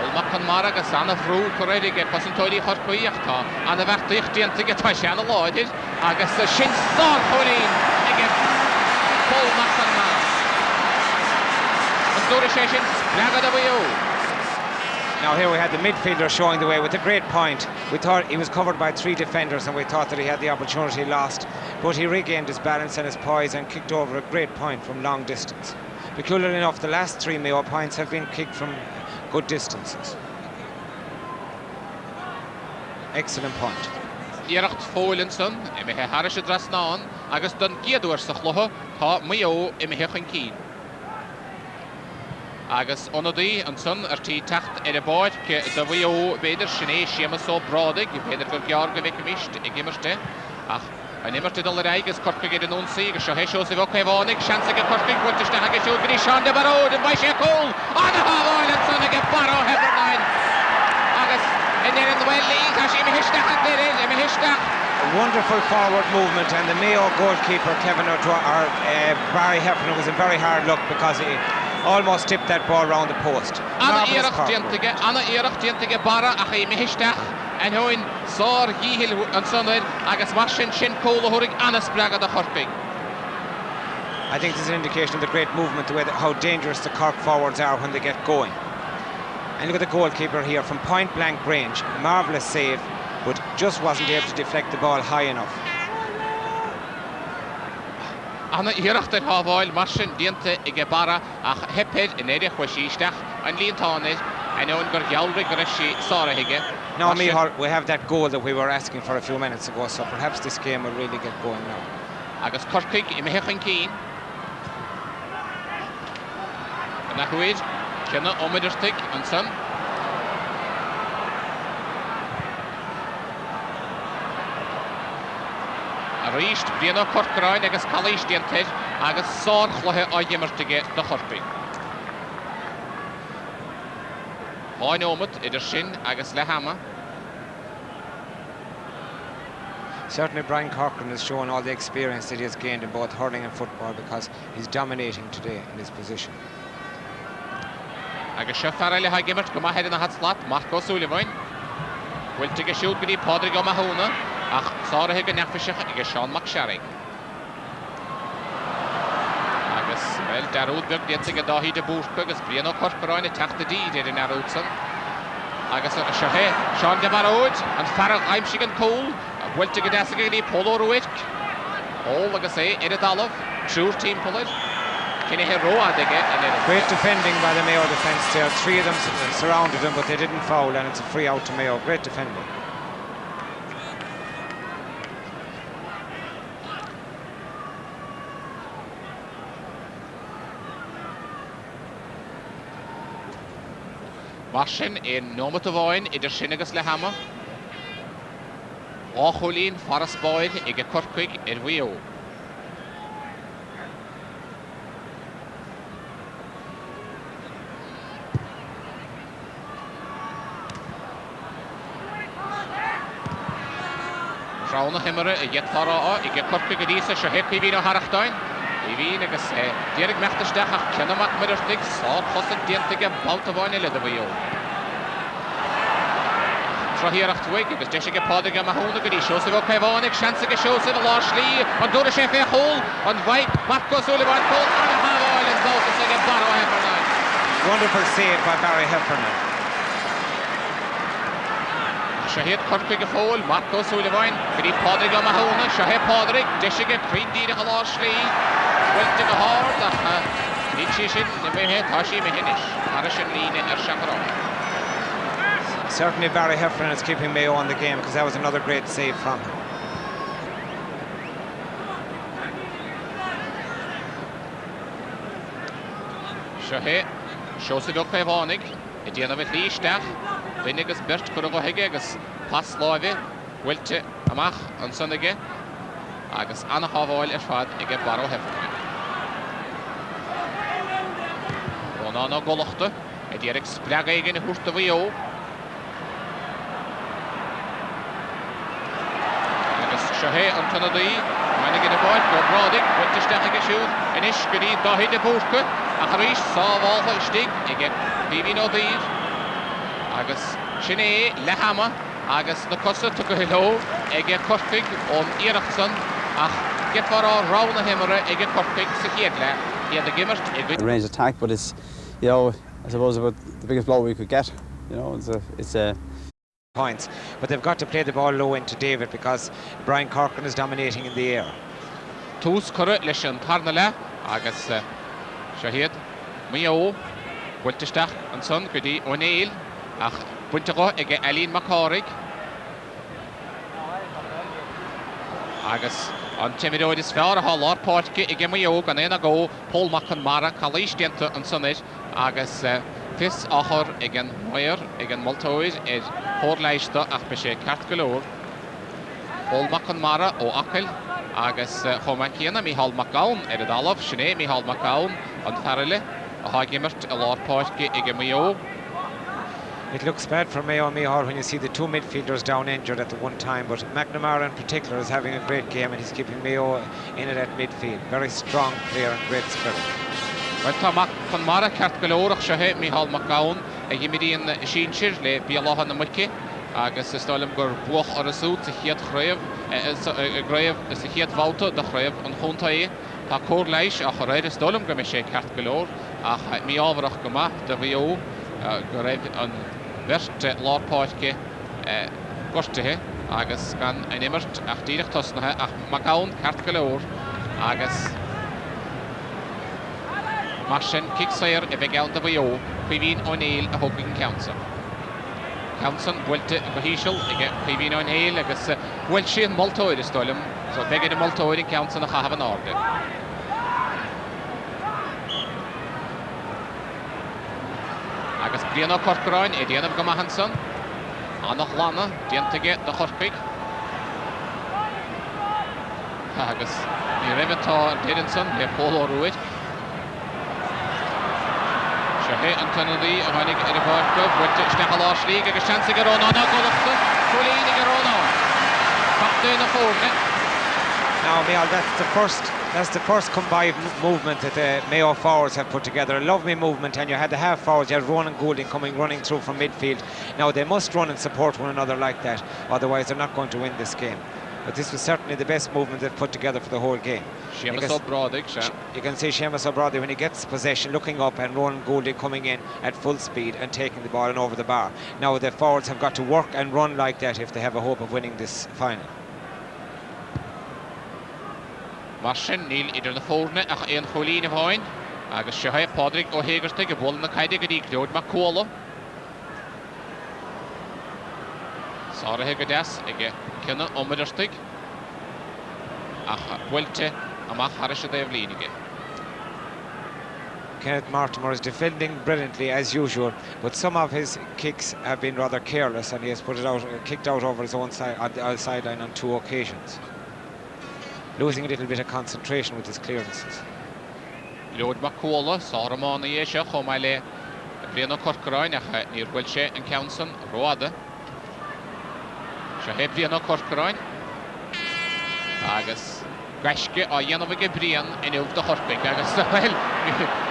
Olmach an Mara agus anna frú choréige pasantóirí chorcaí ach tá anna bheachtaíocht diantaige tá sé anna láidir agus sin stán Chulín ige Olmach an Mara. Now here we had the midfielder showing the way with a great point. We thought he was covered by three defenders and we thought that he had the opportunity lost, but he regained his balance and his poise and kicked over a great point from long distance. Peculiarly enough, the last three Mayo points have been kicked from good distances. Excellent point. Íireacht fóilinn son I mbeithe Harris a drasnáin agus don giadúir sa chlutha tá Mayo I mbeithe chun cín. Agus onadaí an son tí techt a báid do bhuió beidir sinné sémas ó brádaig beidir gur gear go bheith míist I gimarste ach a nimmartí dul agus Corcaigh an únsaí agus seo héisio sa bheith chéhánig seansa go Corcaigh bhuilteiste agus siúd go dtí Sean de Barrowid an bhaid sé cóil anna hábháil an son ag Barrow Heffernain agus in an bhfuil lí tá sé imihisteach an léir imihisteach. A wonderful forward movement and the Mayo goalkeeper Kevin O'Dwyer Barry Heffernan was in very hard luck because he almost tipped that ball round the post. Anna íireacht diantaige bara ach imihisteach an hóin sár híhil an sonir agus mar sin cóla thuirigh anna spreagad a Corcaigh. I think this is an indication of the great movement, the way that how dangerous the Cork forwards are when they get going. And look at the goalkeeper here from point blank range. Marvellous save, but just wasn't able to deflect the ball high enough. Anna iireachtar hábháil mar sin dianta I bara ach hepid in éidir chuisíisteach an líontáid and ón gur geallra gur sí sárathige. Now, Mihal, we have that goal that we were asking for a few minutes ago, so perhaps this game will really get going now. Agus Corcaig I mithechan cín. Na chuid, cinna omidirstig an san. A ríist bríanna Corcaráin agus chalís diantaid agus sár chluthe á dhimirtige do Corcaig. Háin omid idir sin agus le hama. Certainly Brian Corcoran has shown all the experience that he has gained in both hurling and football because he's dominating today in his position. Agus se farile ha gimmert go maithe na hat slat Marco Sullivan. Bhfuilte go siúd go dtí Pádraig Ó Mathúna ach sáirithe go neamhfiseach agus Seán McSherry. Agus well darúd beag dianta go dáhí de búrca agus bríanna Corcaráin I teachta díd idir na rúdsan. Agus sehe Seán de Maróid an farag aimsig an cól bhfuilte go deasa go dtí Polo Ruic. All agus é idir dalamh trúr team pullid. Great defending by the Mayo defence there. Three of them surrounded him, but they didn't foul, and it's a free out to Mayo. Great defending. Marsin in Nomatavoin, idir sin agus le hama. Ácholín Forras Boyd ige Corcaig idir Mayo. Rána himara I get fara á, I get Corcaig dísa se hepi vín á harachtáin. I vín agus dierig mechtasteach ach cenamach midirstig sár chosad diantige baltaváin I lida Mayo. Trahíaracht tuig agus deisige Pádraig Ó Mathúna go dí Seosamh Ó Caibhánig, seansa go Seosamh lá slí, an dúra sé fé hól, an bhaid Marco Sullivan cól an a hábháil is dótas ag Barrow Heffernan. Wonderful save by Barry Heffernan. Shahid Corcaig a fól, Marco Sullivan, go dí Pádraig Ó Mathúna, Shahid Pádraig, deisige Críndíide a lá slí, bhfuilte go háir ach ní sí sin na bhíthe tá sí mihinis, ar sin líne Seacharáin. Certainly Barry Heffernan is keeping Mayo on the game because that was another great save from him. Shahid, Seosamh Ó Caibhánig, I déanamh líisteach, Bhín agus bert chu go hiige agus pas láimhe, bhfuilte amach an sunnaige agus anna hábháil fad ige Barrow Heffernan. Ónána golachta, I dtíarag spleaga ige na húrta Mayo. Agus Shahid an tunadaí, Manig in a báid go brádig, bhfuilte steach ige siúd, inis go dtí dáhí de búrca, a charíis sábháiltha istigh ige bhíhín ó dtír. Agus sin é le hama agus na cosa tu go hiló ige Corcaig ón iireachtan ach gifara rána himara ige Corcaig sa chéad le iad a gimmert ige. Range attack, but it's, you know, I suppose about the biggest blow we could get. You know, it's a points, but they've got to play the ball low into David because Brian Corcoran is dominating in the air. Tús curra leis an tarna le agus Shahid Mayo bhfuilteisteach an son go dtí O'Neill ach buinte go ige Eileen McCorrick agus an timiróid is fearr a lápáirce ige Mayo gan éana go Paul McConmara chalís dianta an sunid agus fis áchar ag an Moir ag an Multóid thórléiste ach be sé ceart go leor Paul McConmara ó Achill agus choman chéana Mícheál McGowan a dalamh sinné Mícheál McGowan an fearrile a hágimmert a lápáirce ige Mayo. It looks bad for Mayo Mihal when you see the two midfielders down injured at the one time, but McNamara in particular is having a great game and he's keeping Mayo in at midfield. Very strong player and great spirit. Well, tá McConmara ceart go leorach sethe Mícheál McGowan a gimidíon sínsir le bíaláha na muice agus is stáilm gur buach ar a súd sa chiad chraibh is sa chiad bhálta de chraibh an chuntaí tá cór leis a choréir is stáilm go me sé ceart go leor ach mí ábharach go maith de Mayo go raibh an bhirt lápáilce gortathe agus gan an imirt ach díreach tosnathe ach Macán ceart go leor agus mar sin kicksair I bheith geann do Mayo Caoimhín O'Neill a thugad an Counson. Counson bhfuilte go híisiil ige Caoimhín O'Neill agus bhfuil sí an moltóid is stoilm so beagad an moltóid an Counson a chahabh an áde. Agus Brianna Corcoráin I déanamh go Mahanson Annach Lana diantaige do Chorcaig agus ní raibhtá Dickinson le Paul O'Ruid Shahé an Kennedy a tháinig ar a bhharca bhfuilte isteach a láslí agus seansa go rán anna golachta Colleen go rán an Captain na fórne. Now, Mayo, that's the first combined movement that the Mayo forwards have put together. A lovely movement, and you had the half forwards, you had Ronan Goulding running through from midfield. Now, they must run and support one another like that, otherwise they're not going to win this game. But this was certainly the best movement they've put together for the whole game. You can see Seamus O'Brady when he gets possession, looking up, and Ronan Goulding coming in at full speed and taking the ball and over the bar. Now, the forwards have got to work and run like that if they have a hope of winning this final. Mar sin níl idir na fórne ach éon cholín a bháin agus Shahé Padraig ó hégarta go bhfuil na caiide go dtí Clóid mac cóla. Sáirithe go deas ige cinna omidirtaigh ach bhfuilte amach haris a déobh líniige. Kenneth Mortimer is defending brilliantly as usual, but some of his kicks have been rather careless, and he has kicked out over his own sideline on 2 occasions. Losing a little bit of concentration with his clearances. Clóid mac cóla sáramána é seo chomá le Brianna Corcoráin ach níor bhfuil sé an Counson roada. Shahé Brianna Corcoráin agus gaisce á dhéanamh go Brian in ucht do Chorcaig agus bhfuil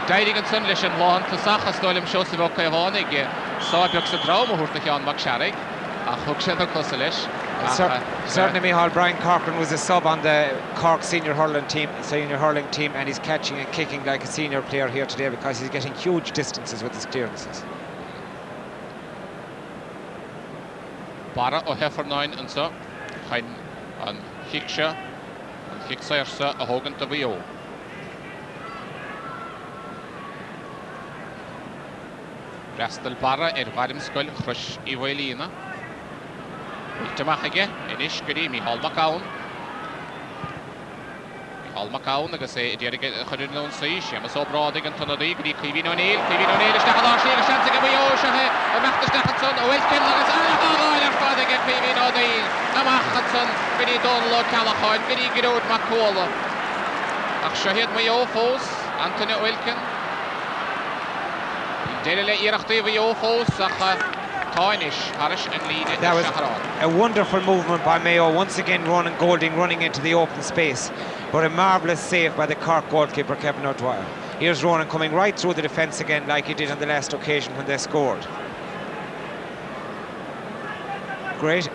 Dickinson leis an lán tasach a stoilm seo sa bheadh Caomháin ige sábeach sa drám a thuirta cheann mac searaigh ach thug sé do cosa leis. Certainly, Micheál, Brian Corcoran was a sub on the Cork senior hurling team, and he's catching and kicking like a senior player here today because he's getting huge distances with his clearances. Bara ó Heffernáin an sa, chain an chiicse, an chiicsairsa a thógan do Mayo. Restal Bara bhaidimscoil chruis I bhfuilína. Ultimach inis go dtí Micheál Macán. Micheál Macán agus é déirigh chuireann ón saí, Seamus O'Brady an tunadaí go dtí Caoimhín O'Neill isteach a láslí agus seansa go Mayo Shahé amachtas Dickinson ó Wilkin agus áil ar fád ige Caoimhín O'Neill amachtasan go dtí Donal O'Callaghan go dtí Gearóid mac cóla. Ach Shahé Mayo fós Anthony Wilkin. Déile le iarachtaí Mayo fós ach that was a wonderful movement by Mayo. Once again, Ronan Goulding running into the open space, but a marvellous save by the Cork goalkeeper, Kevin O'Dwyer. Here's Ronan coming right through the defence again, like he did on the last occasion when they scored. Great.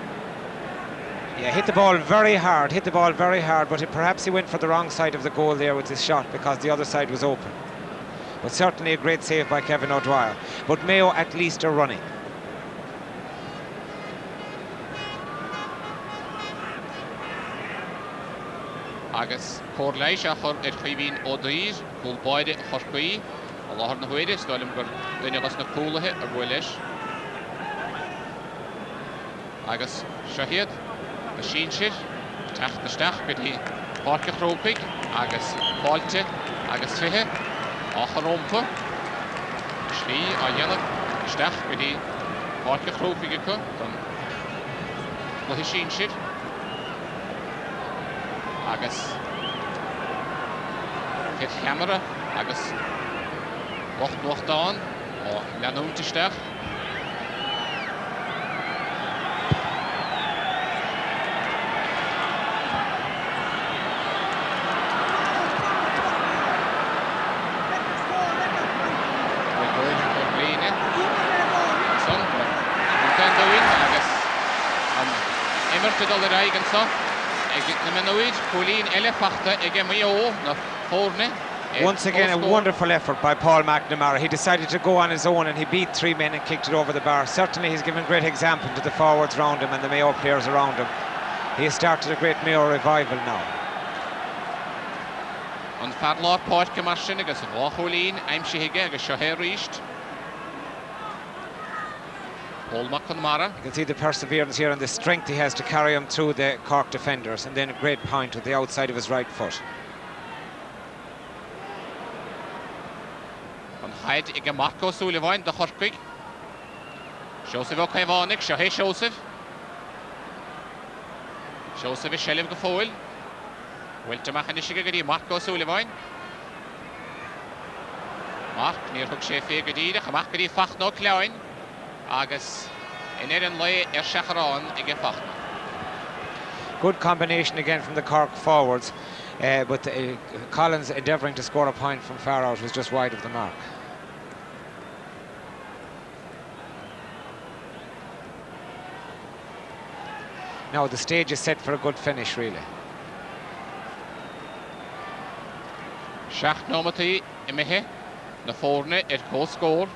Yeah, hit the ball very hard, but perhaps he went for the wrong side of the goal there with his shot because the other side was open. But certainly a great save by Kevin O'Dwyer. But Mayo at least are running. Agus cóirléis a chur Caoimhín O'Dwyer, Gúlbáide Chorcaí, a láthar na huaide, stoilm gur duine agus na cúlathe a bhfuil leis. Agus Shahid, a sínsir, teachtasteach go dtí Páirce Chrócaig, agus Fáilte, agus Fiche, ácha rompa, slí a dhéanamh isteach go dtí Páirce Chrócaig acu, don chluiche sínsir. Agus hit camera agus wachtán ó leanúntisteach. Immertid al reigen sa. Na Menouid, Colleen Elefachta ige Mayo na fórne Once again, a wonderful effort by Paul McNamara. He decided to go on his own and he beat 3 men and kicked it over the bar. Certainly he's given great example to the forwards around him and the Mayo players around him. He has started a great Mayo revival now. An Fadlar Páirce mar sin agus Ráthúlín aimsithe agus Seo Ríist. Paul McNamara. You can see the perseverance here and the strength he has to carry him through the Cork defenders, and then a great point with the outside of his right foot. An Hyde ige Marco Sullivan de Chorcaig. Joseph O'Caivanig, Seo Joseph. Joseph is Shelliv go fóil. Wiltamach in isige gadi Marco Sullivan. Mark níor thug sé fé go díide, chamach gadi fachno cleáin. Agus in lei Shacharán ige fachno. Good combination again from the Cork forwards, but Collins endeavouring to score a point from far out was just wide of the mark. Now the stage is set for a good finish, really. Seach nómatí imithe na fórne cóscór.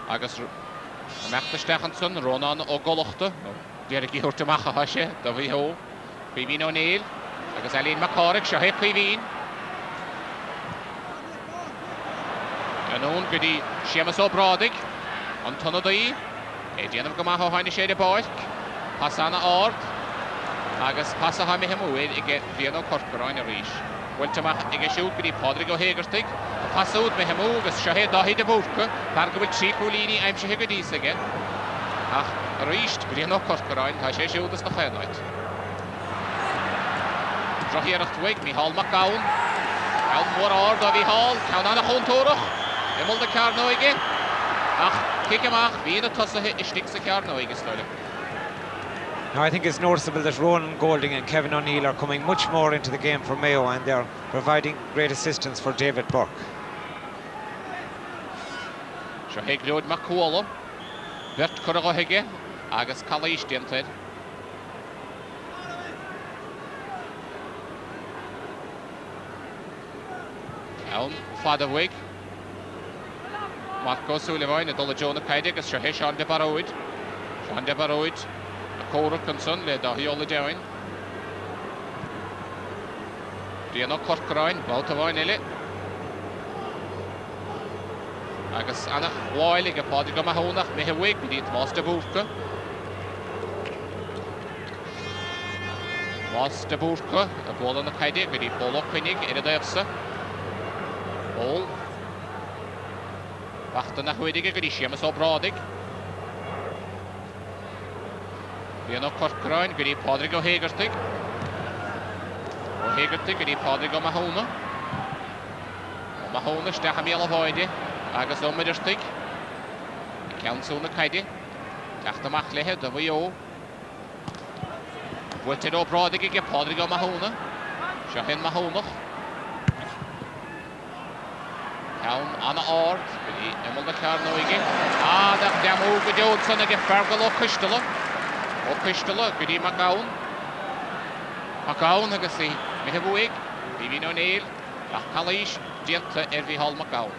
Agus Mechta Stechanson, Ronan ó Golachta, Déir Gíortamach a haise, da bhí ho, Cuimhín O'Neill, agus Eileen McCorrick, Seo Cuimhín. Anún go dtí Seamus O'Bradig, an Tunadaí, déanamh go maith ó haine sé de Páirc, Pasana Ard, agus pasa ha mihim uid ige Bhíonn Corcaráin a ríis. Wiltamach ige siúd go dtí Pádraig ó Héagartaigh, Pasúd mihim agus Seo Dahí de Búrca, par go bhfuil trí cúlíní aimsithe go dtí aige. Ach a ríist Bhíonn Corcaráin, tá sé siúdas na chéanáid. Drochiareacht uig, Mícheál McGowan, Ceann mór ard a bhí Hall, ceann anna chóntúrach, imol de Carnoige. Ach, kick amach, Bhíonn a tosathe istigh sa Carnoige stoile. Now I think it's noticeable that Ronan Golding and Kevin O'Neill are coming much more into the game for Mayo, and they're providing great assistance for David Burke. Seo Glóid McCuala, Bert Curraghoige, agus Calais Dinted. Ceann Fadawig, Marco Sullivan, a Dula Jonah Caidig, agus Seo Sean de Baroid. Sean de Baroid, Cork and son le Dahí Ola Dewain. Bhíonn Corcaráin, Baltaváin ile. Agus annach bháil ige Pádraig go Mahónach, Mihí Uig, Bidí Tomás de Búrca. Tomás de Búrca, a bóla na Caidig, Bidí Paul O'Cuinnig, a Dairsa. Paul. Bachta na Chuidige, Bidí Seamus O'Bradig. Bhíonn Corcaráin, go dtí Pádraig ó Héagartaigh. Ó Héagartaigh, go dtí Pádraig ó Mahóna. Ó Mahóna steach míle bháide, agus ó Midirtaigh. Ceann sú na Caide. Teacht amach lethe, da bhí ó. Bhuaitead O'Bradig ige Pádraig ó Mahóna. Seo hin Mahónach. Ceann anna ard, go dtí imol na Carnoige. Dach deamú go deodsan ige Fergal ó Cuistala. Ó Cuistala, go dtí McGowan. McGowan agus í Mihí Uig, Bhíonn O'Neill, ach Calais dianta Mícheál McGowan.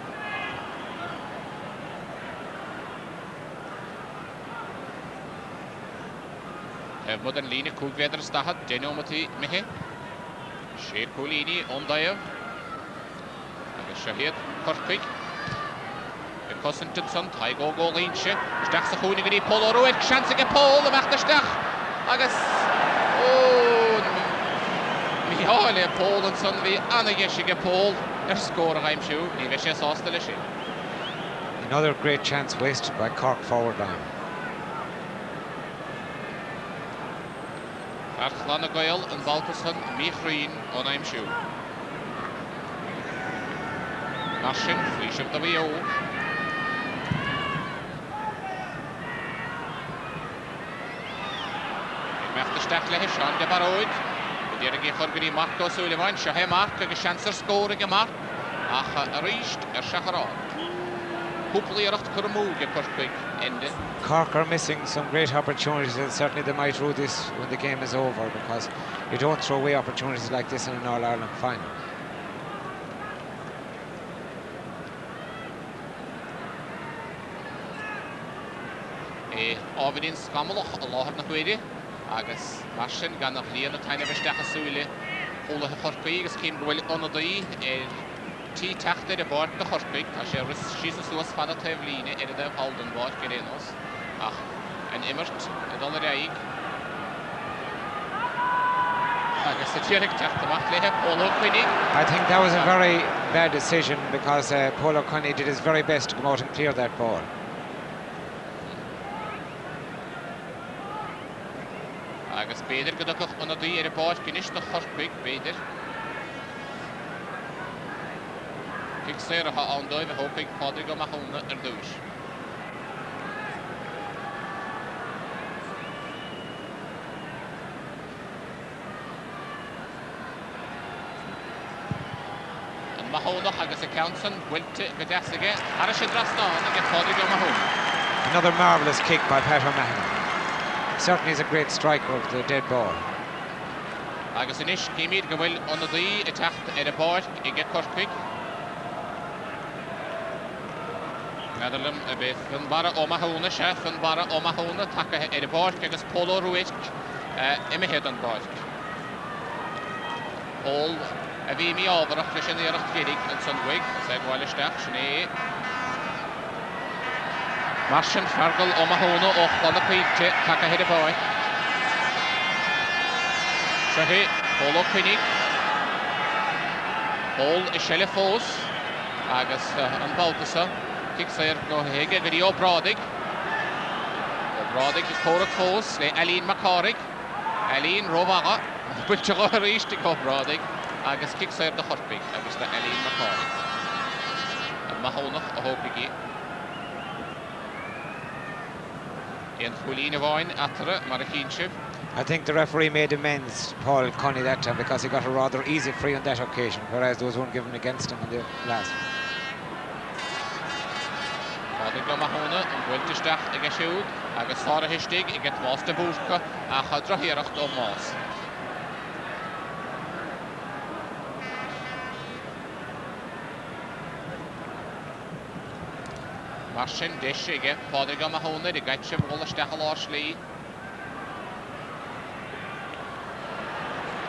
Mud an lína cúgvéadar stahad, dénómatí Mihí. Sé cúlíní Ondaibh. Agus Seo Corcaig. Cosintinson, Taig ó Gólínse. Steach sa chúnig go dtí Paul O'Rourke, seans ige Paul, a mechta steach. Agus, Mícheál le Paul an son bhí anna ige Paul, scór a aimsiú, ní bheith sé sásta lei sin. Another great chance wasted by Cork forward line. Archlan a Gael an Baltasson, Míchrín ón aimsiú. Marsin, Flísib da bhí ó. Steach lethe Sean de Baroid. Déir ige chur go dtí Marco Sullivan, Seo Mark agus seansar scór ige Mark. Ach a ríist Shacharán. cúplaíocht Cormúg Cork in the Cork are missing some great opportunities, and certainly they might rue this when the game is over, because you don't throw away opportunities like this in an All-Ireland final. Ábhaidín scamalaach a láthar na chuide agus mar sin gan nach líana taine bheisteach súile chomhlaithe Corcaí agus cím go bhfuil ionadaí tí teachta de bord de Corcaí tá sé síos a suas fanna taobh líne ar a bheith haldan báid go réanos ach an imirt a dul raig agus sa tíoraigh teachtamach léthe Polo Quinny. I think that was a very bad decision, because Polo Quinny did his very best to come out and clear that ball. Agus beidir go dach ionadaí ar a báid cinis na Corcaí beidir. Kick séir a andóibh a hópaigh Pádraig Ó Mathúna ar dúis. An Mathúnach agus a Counson bhfuilte go deasige ar a sé drastáin a get Pádraig Ó Mathúna. Another marvellous kick by Pat O'Mahony. Certainly is a great striker of the dead ball. Agus inis cíimiad go bhfuil ionadaí a teacht ar a báid I get Corcaí. Nederlam a bit van bara Ó Mathúna sé, van bara Ó Mathúna take ar a báid agus Polo Ruisk imimehéad an báid. Pól a bhí mí ábharach leis an éireacht gérig an san bhuaig, sé gháil isteach sin Mar sin fergal Ó Mathúna ó chlána chuigte take ar a báid. Sehí Polo Quinny. Pól I seile fós agus an báltasa. Kick séir go héige go dtí ó Brádaig. Ó Brádaig I córa fós le Eileen McCarrick. Eileen Rómhaga. Bailte go ríiste go Brádaig agus kick séir de Corcaí agus le Eileen McCarrick. An Mathúnach a hópaigí. Ian Chulín a bháin atara mar a cínsibh. I think the referee made amends, Paul Connie, that time, because he got a rather easy free on that occasion, whereas there was one given against him in the last. Pádraig Ó Mathúna an bhfuilte isteach ag a siúd agus fára hiistigh I get más de bhúrcha a chadra hiaracht ó más. Mar sin deis ige Pádraig Ó Mathúna I gaite bhil isteach a láslí.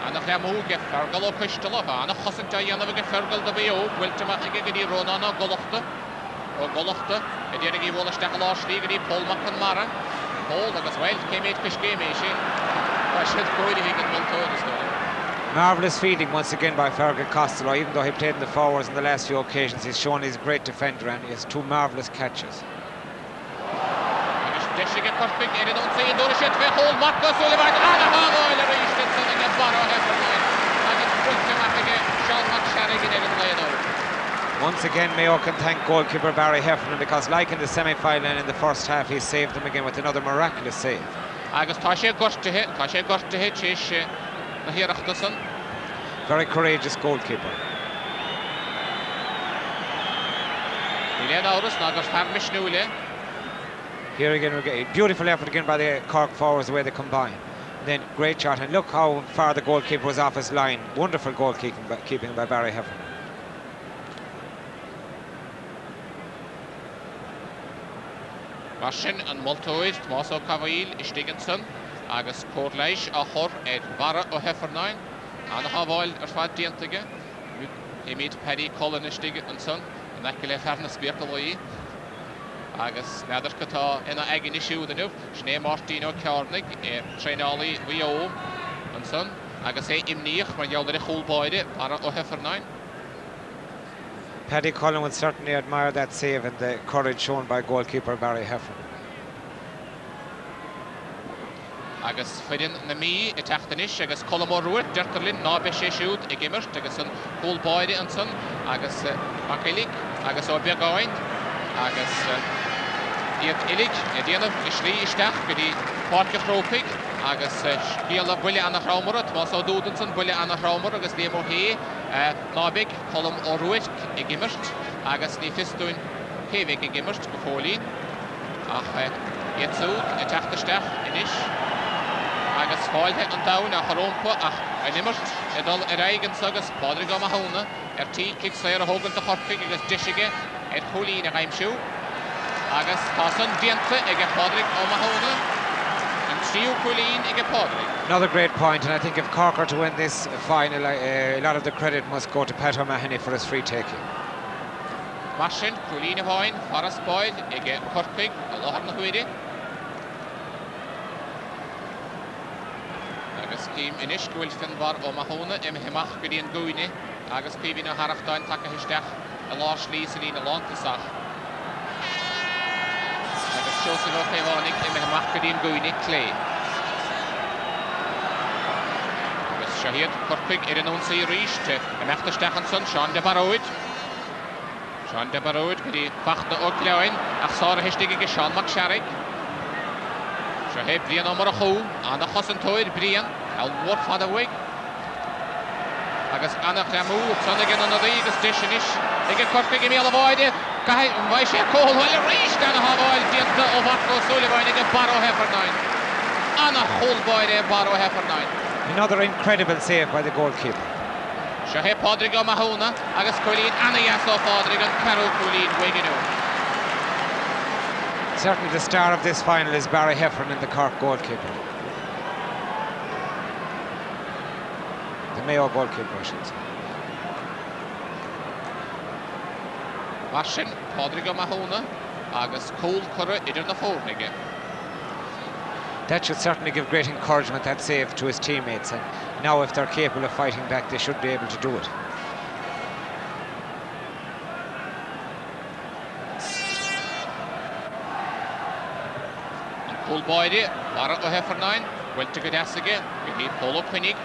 Anach le múge fergal ó cuisteala anach chosanta dhéanamh go fergal do Mayo bhfuilte mar ige go dtí Rónana golachta ó golachta a dhéanamh í bhil isteach a láslí go dtí Pól Mac an Mara. Pól agus bhfuil céimiad cuiscéimé sé. Tá siad cóide hí go bhfuil tóid. Marvellous feeding once again by Fergal Costello. Even though he played in the forwards in the last few occasions, he's shown he's a great defender and he has two marvellous catches. Deisige Corcaí ar an saon dúra sé bheith Hall Marcus Sullivan a hágáil a ríiste san ag an bara Heffernan agus bhuilte mar ige Sean McSherrigan ar an léadó. Once again, Mayo can thank goalkeeper Barry Heffernan, because like in the semi-final and in the first half, he saved them again with another miraculous save. Agus tá sé gortathe tíis na hiareachta san. Very courageous goalkeeper. Ní léad áras ná gur fear misnúile. Here again, we're getting beautiful effort again by the Cork forwards, the way they combine. And then great shot, and look how far the goalkeeper was off his line. Wonderful goalkeeping by Barry Heffernan. Mar sin an moltóid Tomás Ó Cavail I Stigginson agus cóirléis a chur bara ó Heffernan anach a bháil ar fad diantaige. Imid Paddy Cullen I Stigginson an aici le fear na spiartalí. Agus neidir go tá ina agin I siúdanmh Sné Martin Ó Cearnig tréálaí Mayo an son agus imníoch mar geall ar a chúlbáide bara ó Heffernan. Paddy Cullen would certainly admire that save and the courage shown by goalkeeper Barry Heffernan. Agus fidin na mí I teachtanis agus Colmore Ruirt deirtarlinn ná be sé siúd I gimmert agus an chúlbáide an son agus Macailig agus ó beagáin agus iad ilig I déanamh I slí isteach go dtí Páirce Chrópaig agus sciala buile annach rámara Tomás Ó Dúdanson buile annach rámara agus léim ó hé nábig Colm ó Ruirt I gimmert agus ní fistúin Pevik i gimmert go fólín. Ach, Jetsúd, teachtasteach inis. Agus fáilthe an daun a chorómpa ach nimmert dul aigen sagus Pádraig Ó Mathóna tí clic séir a hógan de chorcaig agus disige cholín a gaimsiú. Agus tá san dianta ag Pádraig Ó Mathóna an tríú cholín ag Pádraig. Another great point, and I think if Cork are to win this final, a lot of the credit must go to Pat O'Mahony for his free taking. Marsin, cholín a bhain, Faras Boyle ag chorcaig a láthar na huide. Agus cím inis gwyl Finbar Ó Mathóna himach gyda yn gwyni agus pibin o harachdain tac a hystech a lás lí sy'n un a lantasach. Agus siosyn o chefónig himach gyda yn gwyni clé. Agus Shahid Corpig yn o'n sy'n rysg himach dystech yn son Sean de Barrowyd. Sean de Barrowyd gyda fachna o glawin ach sár a hystig ag Sean McSharrig. Shahid Brian o Morachó an a chosan toir Brian Elmwood Fadawig. Agus Anna Cramú, Sonnigan on the Vegas Dishinish. They get Corpig in the void. Why she call while a race down a Havoil, Dienta of Marco Sullivan, and a Barrow Heifer 9. Anna whole boy there, Barrow Heifer 9. Another incredible save by the goalkeeper. Shahe Pádraig Ó Mathóna, Agus Colleen, Anna Yasso Pádraig, and Carol Colleen Wigino. Certainly the star of this final is Barry Heffern in the Cork goalkeeper. The Mayo goalkeeper, I should say. Marsin, Pádraig Ó Mathóna, Agus Cole Curra, idir na fórnige. That should certainly give great encouragement, that save, to his teammates. And now if they're capable of fighting back, they should be able to do it. Cole Boydie, Barra o Heifer 9, went to Gadasige, with Polo Quinnig.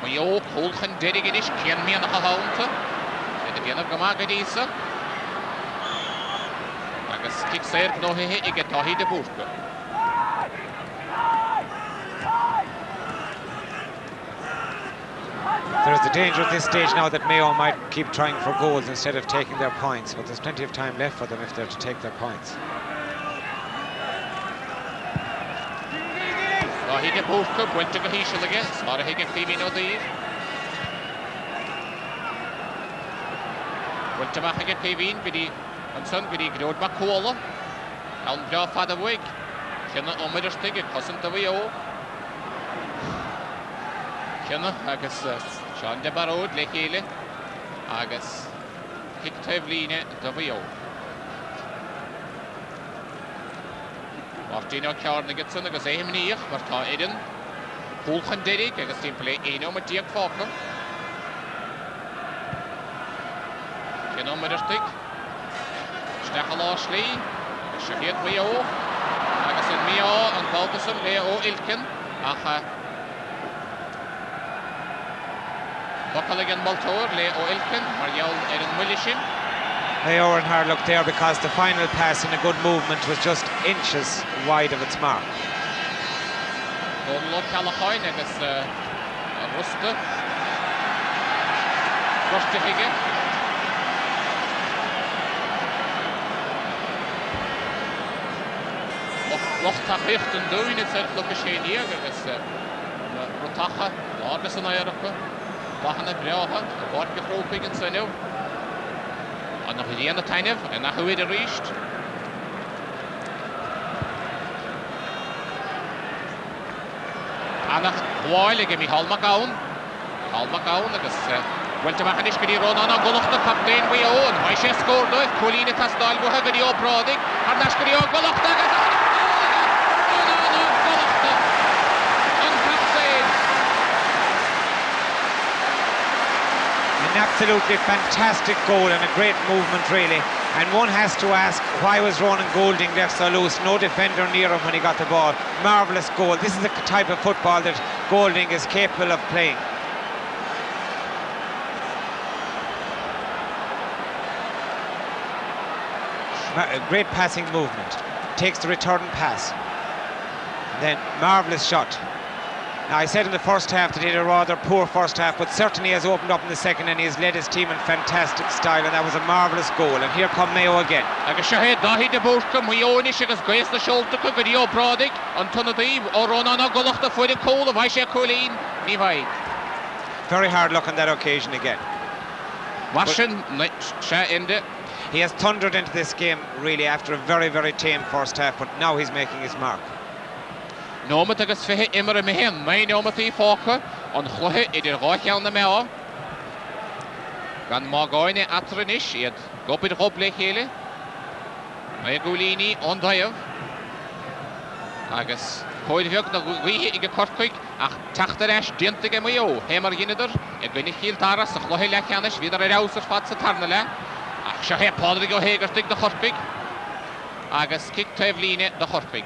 Mayo, Colchan Dedigidish, Kian Mian Haunta, and the Vienna Gamagadisa. Agus kick said no he get Tahi de Burka. There's the danger at this stage now that Mayo might keep trying for goals instead of taking their points, but there's plenty of time left for them if they're to take their points. Tahi de Burka went to Gahishal again, Sara Higgin Phoebe no Dave. Went to Mahagan Pavine, Biddy. And son gwedi grod ma cola. Elm bra fada wig. Kenna omiderstig a cousin the way o. Kenna agus Sean de Barrowyd le hele. Agus Hictevline the way o. Martino Carnigetson agus Ehemniach mar ta Eden. Colchan Derrick agus team play Eno met Diak Falker. Kenna omiderstig. Stechel Ashley, Shahid Mayo, agus in Mayo and Baltasum Leo Ilkin, ach Buckaligan Baltor, Leo Ilkin, Mariel Erin Willishin. Mayo and hard luck there because the final pass in a good movement was just inches wide of its mark. Gollo Calachoin agus Rusta Higge. Rochta Hicht and doing it at Lucashania, agus Rotacha, Largus and Irica, Bahana Breaha, Borga Roping and Senu. And the Hidiana Tainev, and now we reached. Anna Boyle, give me Halmagown, agus went to Mahanish Gidi Ronan, Goloch the captain, we own. Why she scored, Colina Castal, Gohagadi O'Brodick, and Nashkadi Goloch. An absolutely fantastic goal and a great movement really, and one has to ask, why was Ronan Goulding left so loose? No defender near him when he got the ball. Marvellous goal. This is the type of football that Goulding is capable of playing. A great passing movement, takes the return pass, and then marvellous shot. Now, I said in the first half that he had a rather poor first half, but certainly has opened up in the second and he has led his team in fantastic style, and that was a marvellous goal. And here come Mayo again. Agus Shahed Dahi de Burka, Muyonis, agus Grace the Shoulder, Video Brodick, Antonadi, or Ronana Gulach, the Foot of Coal, of Aisha Colleen, Nivai. Very hard luck on that occasion again. Washin, Ende. He has thundered into this game really after a very, very tame first half, but now he's making his mark. Nómat agus fihe immer a mehen, mai nómat í fóca, an chluhe idir ráchean na mea. Gan má gáine atranis, iad gobid roble chéle. Mai gúlíní on daibh. Agus coidhheog na ghuihe ige corcaig, ach tachtareis diantige Mayo, hémar ginnidir, gwyni chíl taras, a chluhe lechanis, vidar rausar fat sa tarnale. Ach Shahe Padrig o hegerstig de corcaig. Agus kick taibhlíne de corcaig.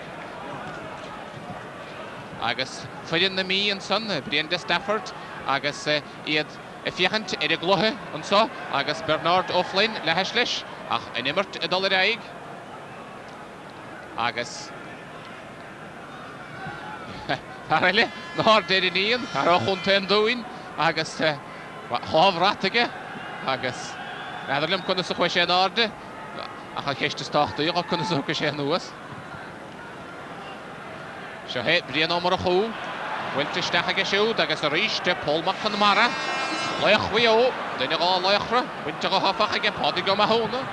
Agus fydyn na mi yn son, Brian de Stafford, agus iad fiachant i'r glwhe yn so, agus Bernard O'Flynn leheslish, ach yn ymert y dol yr eig. Agus Harele, nôr dyr yn un, ar o'ch hwnta yn dwy'n, agus hof ratige, agus Netherlim cwnnw sy'n chwysio yn ordi, ach a cheist y stoch dwi, ach cwnnw sy'n chwysio yn nŵas. Shahed Brian Omar Chou, Winter Stachage Shoot, agus a Riste, Paul McConmara, Loich Wio, Dinner all Loichra, Winter Hoffach, Podigo Mahona,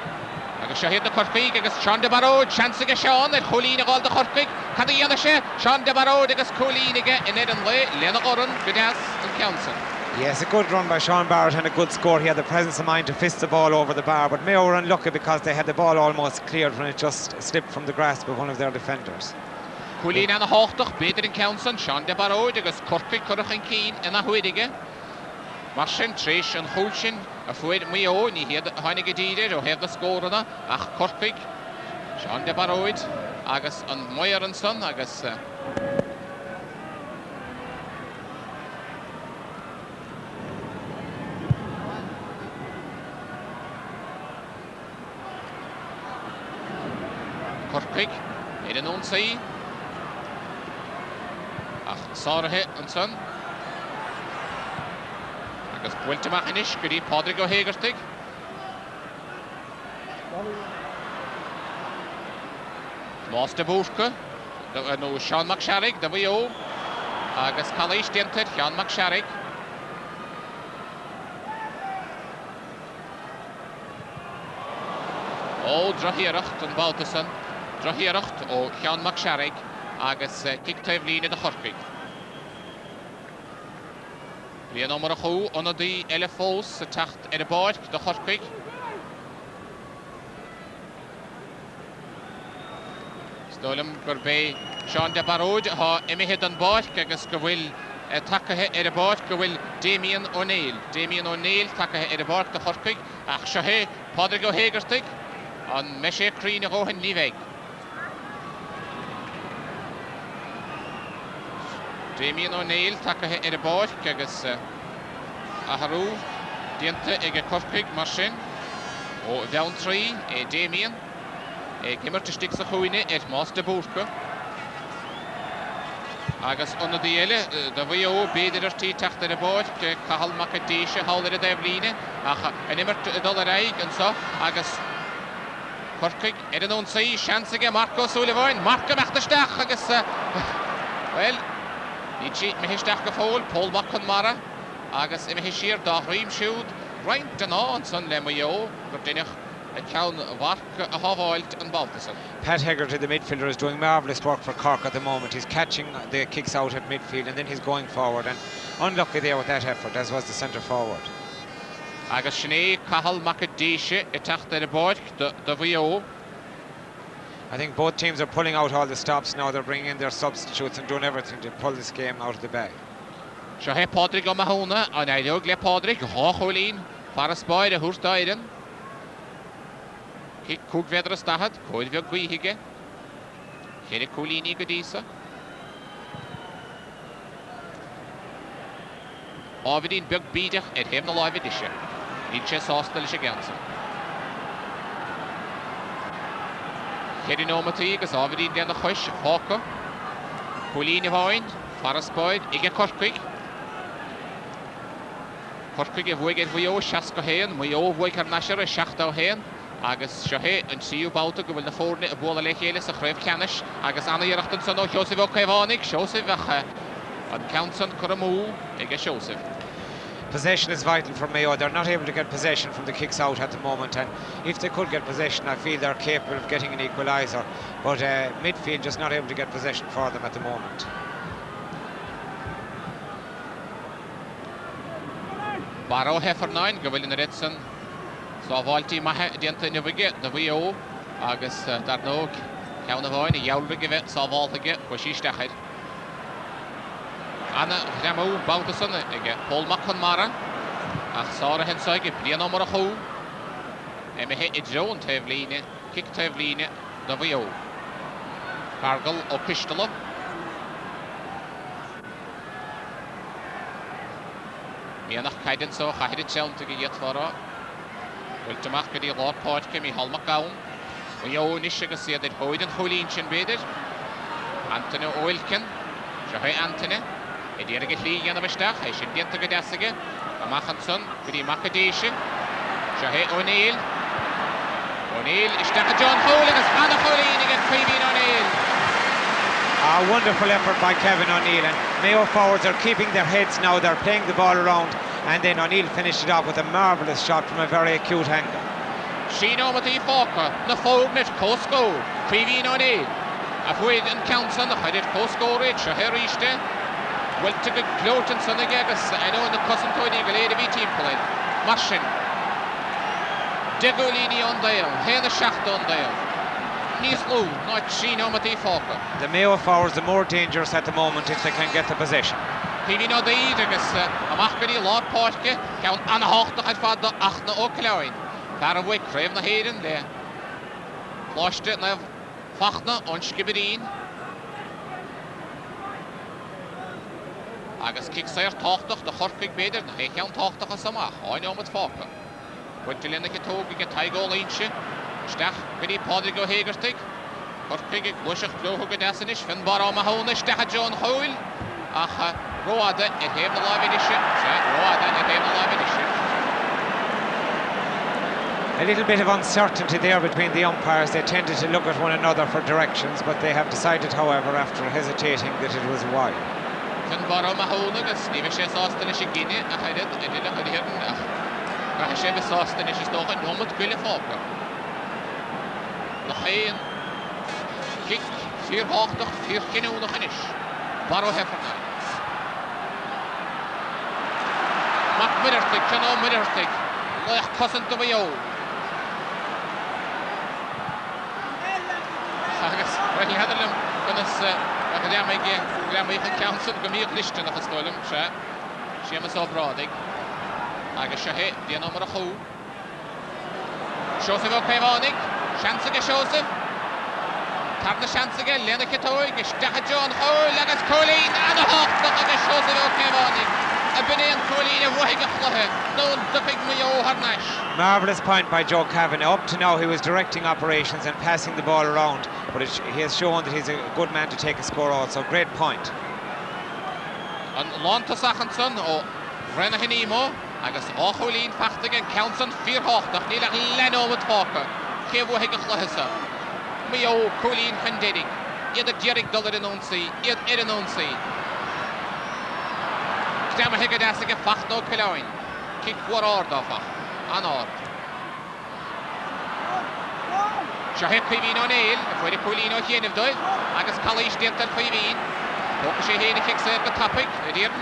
agus Shahed the Corpig, agus Sean de Barrow, Chance Sean, and Colleen all the Corpig, Cadianashe, Sean de Barrow, agus Colleen again, and Ed and Lay, Lena Oran, Vidas, and Council. Yes, a good run by Sean Barrett and a good score. He had the presence of mind to fist the ball over the bar, but Mayo were unlucky because they had the ball almost cleared when it just slipped from the grasp of one of their defenders. Colleen and a Hochtach, beter in Council, Sean de Barrow, agus Corpig, Currach and Keen, and a Huidige. Marsin, Trish and Hulchin, a Fuid Mayo, and he had Heinige Dide, or have the score on ach Corpig, Sean de Barrow, agus and Moyer and Son, agus. Corpig, in an own say. Ach, Sarah and Son. Agus Bwiltamach inish, gyda Padrig o Hegerstig. Mas de Bwrca. No Sean McSharrig, da fi o. Agus Calais Dinted, Sean McSharrig. O, Drahiracht and Baltason. Drahiracht o Sean McSharrig. Agus kicktaif líne de Chorpig. Líon Omar Chou, ona di Elefos, tacht de Bord, de Chorpig. Stolum Gurbe, Sean de Barod, ha imihed an Bord, agus gwyl takahe de Bord, gwyl Damien O'Neill. Damien O'Neill, takahe de Bord, de Chorpig. Ach, Shahe, Padrig o Hegerstig, an Meshe Kreen o Hen Niveg. Damien O'Neill takahe de Bord, agus Aharu, Diente ige Corpig Marsin, o Downtree, Damien, gimmer te stik sa chuine, Mas de Bwrca. Agus under the ele, da fi o beder tí tacht de Bord, Cahal Macadisha, Hall de Devline, ach, en immer dol eig, and so, agus Corpig, an own say, chance again, Marco Sullivan, Marco Machtestach, agus, well, Ichi mehistach gefol, Paul McConmara, agus imehishir da hrim shoot, right and on son le Mayo, Gordinich, a count Vark, a Havoilt and Baltason. Pat Hegarty, the midfielder, is doing marvellous work for Cork at the moment. He's catching the kicks out at midfield and then he's going forward, and unlucky there with that effort, as was the centre forward. Agus Sinead Cahal Macadisha, a tacht de Bord, the VO. I think both teams are pulling out all the stops now. They're bringing in their substitutes and doing everything to pull this game out of the bag. Shahe Padrig o Mahona, an Eilog le Padrig, Hocholín, Faras Boyd, a Hurstaiden. Kick Cook Vedra Stahad, Coidvio Guihige. Here Colini Godisa. Avidin Bug Bidach, et Hemna Live Edition. Inches Hostel Shigansa. Here Nomati, as Avidin den the Hush, Hawker. Colini Vine, Faraspoid, ige Corkig. Corkig e fwy gyda Mayo, siasgo hen, Mayo fwy carnasir e siachdaw hen. Agus Shahe and Siu Bauta go na fórne a bóla le chéile sa chréibh ceannis agus anna iarachtan san ó Joseph ó Caivánnig, Joseph an Counson Coramú ige Joseph. Possession is vital for Mayo. They're not able to get possession from the kicks out at the moment, and if they could get possession, I feel they're capable of getting an equaliser, but midfield just not able to get possession for them at the moment. Barrow Heffernain, Gavilin Redson. So Valti Mahe dianta nivige the VO agus Darnog Count of Oin, Yalvige, so Valtige, Washistahid. Anna Ramo Bautason again, Paul Maconmara, Sara Hensage, Piano Moraho, Emihe Joan Tevline, Kick Tevline, the VO. Cargill or Pistolo. Mianach Kaiden so I had it challenge to get for her. Well, to mark the Lord Port came in Holmacown. We own Nishiga said that Hoyden Holin Chinbeded. Anthony Oilkin, Shahay Anthony, a dear get Lee and a Mistach, I should get to Gadasiga, a Machanson, Gidi Macadishi, Shahay O'Neill. O'Neill is John Holan as Anna Holin against Kevin O'Neill. A wonderful effort by Kevin O'Neill, and Mayo forwards are keeping their heads now, they're playing the ball around. And then O'Neill finished it off with a marvellous shot from a very acute angle. Sheeno with the Falker, the forward Cosco, Queeveen O'Neill. A Fwyd and Counson, the Hidet Cosco Rich, a Herrichte. Well, to get Cloten Sonagagas, I know in the cousin to the Galady team play. Marshin. Degolini on Dale, Hena Shaft on Dale. Nislu, not Sheeno with the Falker. The Mayo forwards are more dangerous at the moment if they can get the possession. Pivino de agus a machgadi Lord Portke count an hochtach at fad the achna o Cloyn. Faraway crave na heden le. Lost it na fachna on Skiberin. Agus kicksair tochtach the Horkig beder na he count tochtach samach. I know mit Falker. Wintelin ke tog get Tigo Lynch. Stach gadi Podrigo Hagerstig. Horkig Lushach Bloho Gadasinish Fin Barra Mahone Stach John Hole. Ach, Roada, it have the live edition. Roada, it have the live edition. A little bit of uncertainty there between the umpires. They tended to look at one another for directions, but they have decided, however, after hesitating, that it was wide. Finbara Mahonagus, Nivisha Sostanish Guinea, a headed, I did not hear enough. Rahashem Sostanish is not a moment, Billy Falker. The Hain kick, 4 hoogte, 4 kino nog finish. Barrow Heffernan. Mac Midderstig, Chano Midderstig. Loch cousin to Mayo. Agus, well, had them gonna academic council Gamir Listen of a stolum, Seamus O'Brodick. Agus Shahe, the number of who. Joseph O'Caivánnig, Chancellor Joseph. Tarna Chancellor, Lena Kitoy, Gestacha John Hole, Agus Colleen, and a hawk, Agus Joseph O'Caivánnig. A Benin Colleen, a Wahiga Fluhe, no ducking Mayo Harnash. Marvellous point by Joe Kavanagh. Up to now, he was directing operations and passing the ball around, but he has shown that he's a good man to take a score also. Great point. And Lonta Sachanson, or Brenna Hinimo, Agus O'Colleen, Fachtigan, Counson, 4 hochtach, Nila Leno with Falker, Kevo Higaflahisa, Mayo Colleen Hendedik, Yed Jerry Dollar in on sea, Yed Eden on sea. Stammer Higadasiga, Fachno Kiloin, Kick what order, Anor. Shahep Pivin O'Neill, if we're Colleen O'Hien of Doyle, Agus Kalish Dental Pivin, Pokashi kicks at the topic, it didn't.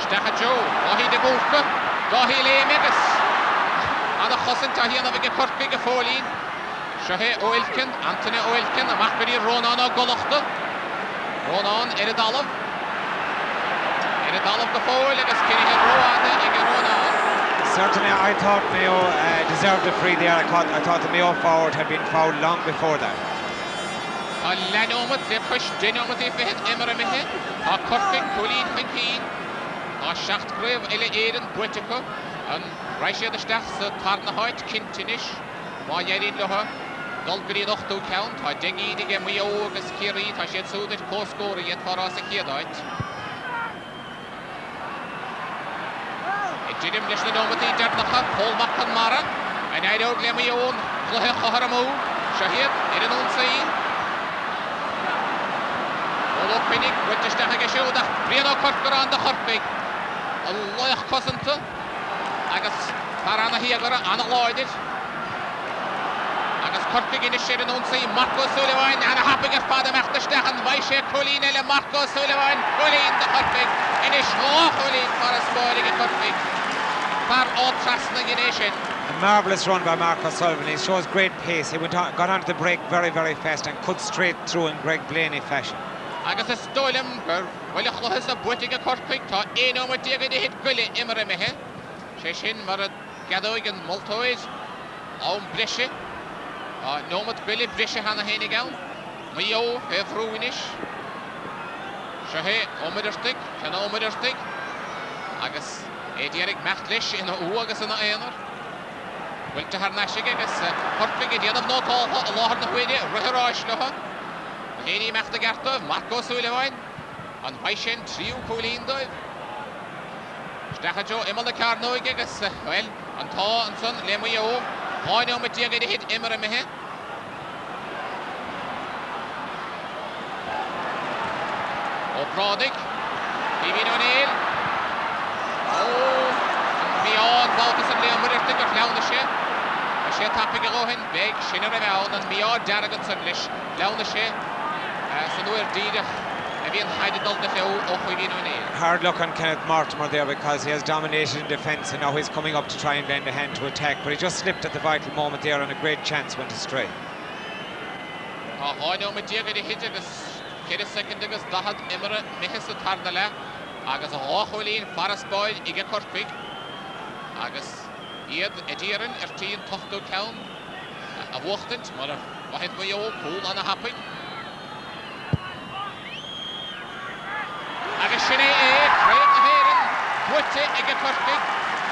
Stacha Joe, Wahi de Bulka, Dahi Le Megas, and the Hossin Tahian of a Corkig of Folin, Shahe Oilkin, Anthony Oilkin, a Macbedi Ronan Golochta, Ronan Eridalov, Eridalov the Foil, Legas Kenny had Ronan. Certainly, I thought Mayo deserved a free there. I thought the Mayo forward had been fouled long before that. Lanomet, they pushed Denomet if they had Emeramihe, a Corkig, Colleen Hinkin. Schacht Grave, Ele Eden, Buetico, and Raisha the Stachs, Tarnahoit, Kintinish, Mayerin Loha, Dolgri Nochto Count, I Dengi, the Mayo, Skiri, Tashet Sudet, Coscori, yet for us a Kiadite. Jidim Lishna Nomati Jardaka, Paul Makanmara, and I don't let me own Haramu, Shahid, Iranun Sai. Olo Pinnick, British Tahagashoda, Riano Korkara on the Horpig, Allah Cosanta, Agus Parana Hiagara, Anna Lloyd. Cork in the shed and say Marco Sullivan and a happy father Machtastach and Vaisha Colleen and Marco Sullivan, Colleen the Corpig, and a small Colleen for a spoiling a Corpig. Far all trust the nation. A marvellous run by Marco Sullivan. He shows great pace. He got onto the break very, very fast and cut straight through in Greg Blaney fashion. I guess a stolen girl. Well, you has a butting a Corpig, Eno Matiga hit Gully, Emmeremehe, Sheshin, Marat Gadoig and Multois, Om Blishe. Nomad Billy Brisha Hannah Hennigal, Mayo, Hefruinish, Shahe, Omiderstig, Can Omiderstig, Agus, Edieric Machtlish in Uagas and Aener, Will to her Nashigas, Horpig, the other not all, a lot of the way, Ruherash, Henny Machtagarta, Marco Sullivan, and Vaishen Trio Colleen Dive. Stachajo, Emma the Carnoigas, well, and Ta and Son, Lemayo. I know Matiaga hit Emmeremehe. O'Brodick, Kevin O'Neill. Oh, beyond Baltus and Leon Muddertig or Leon the Shea. A Shea tapping a Rohin, big, Shinner around, and beyond Jarragan Sunlish, Leon the Shea. So, no, indeed. Hard luck on Kenneth Mortimer there because he has dominated in defence and now he's coming up to try and lend a hand to attack, but he just slipped at the vital moment there and a great chance went astray. I know Matiaga the hit is Kid second is Dahad Emera Mihis Tarnala Agus Roholin Forest Boy Iga Corpig Agus Iad Ediran Ertin Tohto Town a Wachtent Mother Wahid Mayo Pool on a happy Agus Shine Craig Heron, Woodte, Iga Corpig,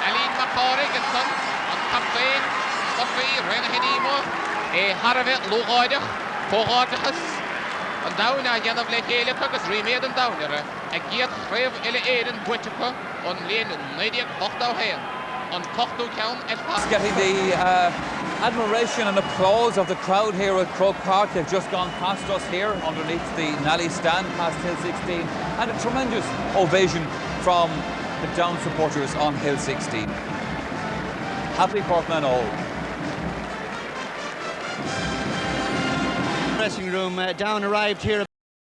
Aline McCorrig and Son, on Captain, Buffy, Ren Henimo, Haravet, Logadach, Pogadachus, and down a Jan of Lake Elicagus, remade and down there, a Giat Crave Ele Aiden, Whittaker, on Lane, Nadia Pochtow Hen, on Pochtow Town, and Park. Getting the admiration and applause of the crowd here at Croke Park. They've just gone past us here underneath the Nally stand past Hill 16 and a tremendous ovation from the Down supporters on Hill 16. Happy Portman all. Dressing room, Down arrived here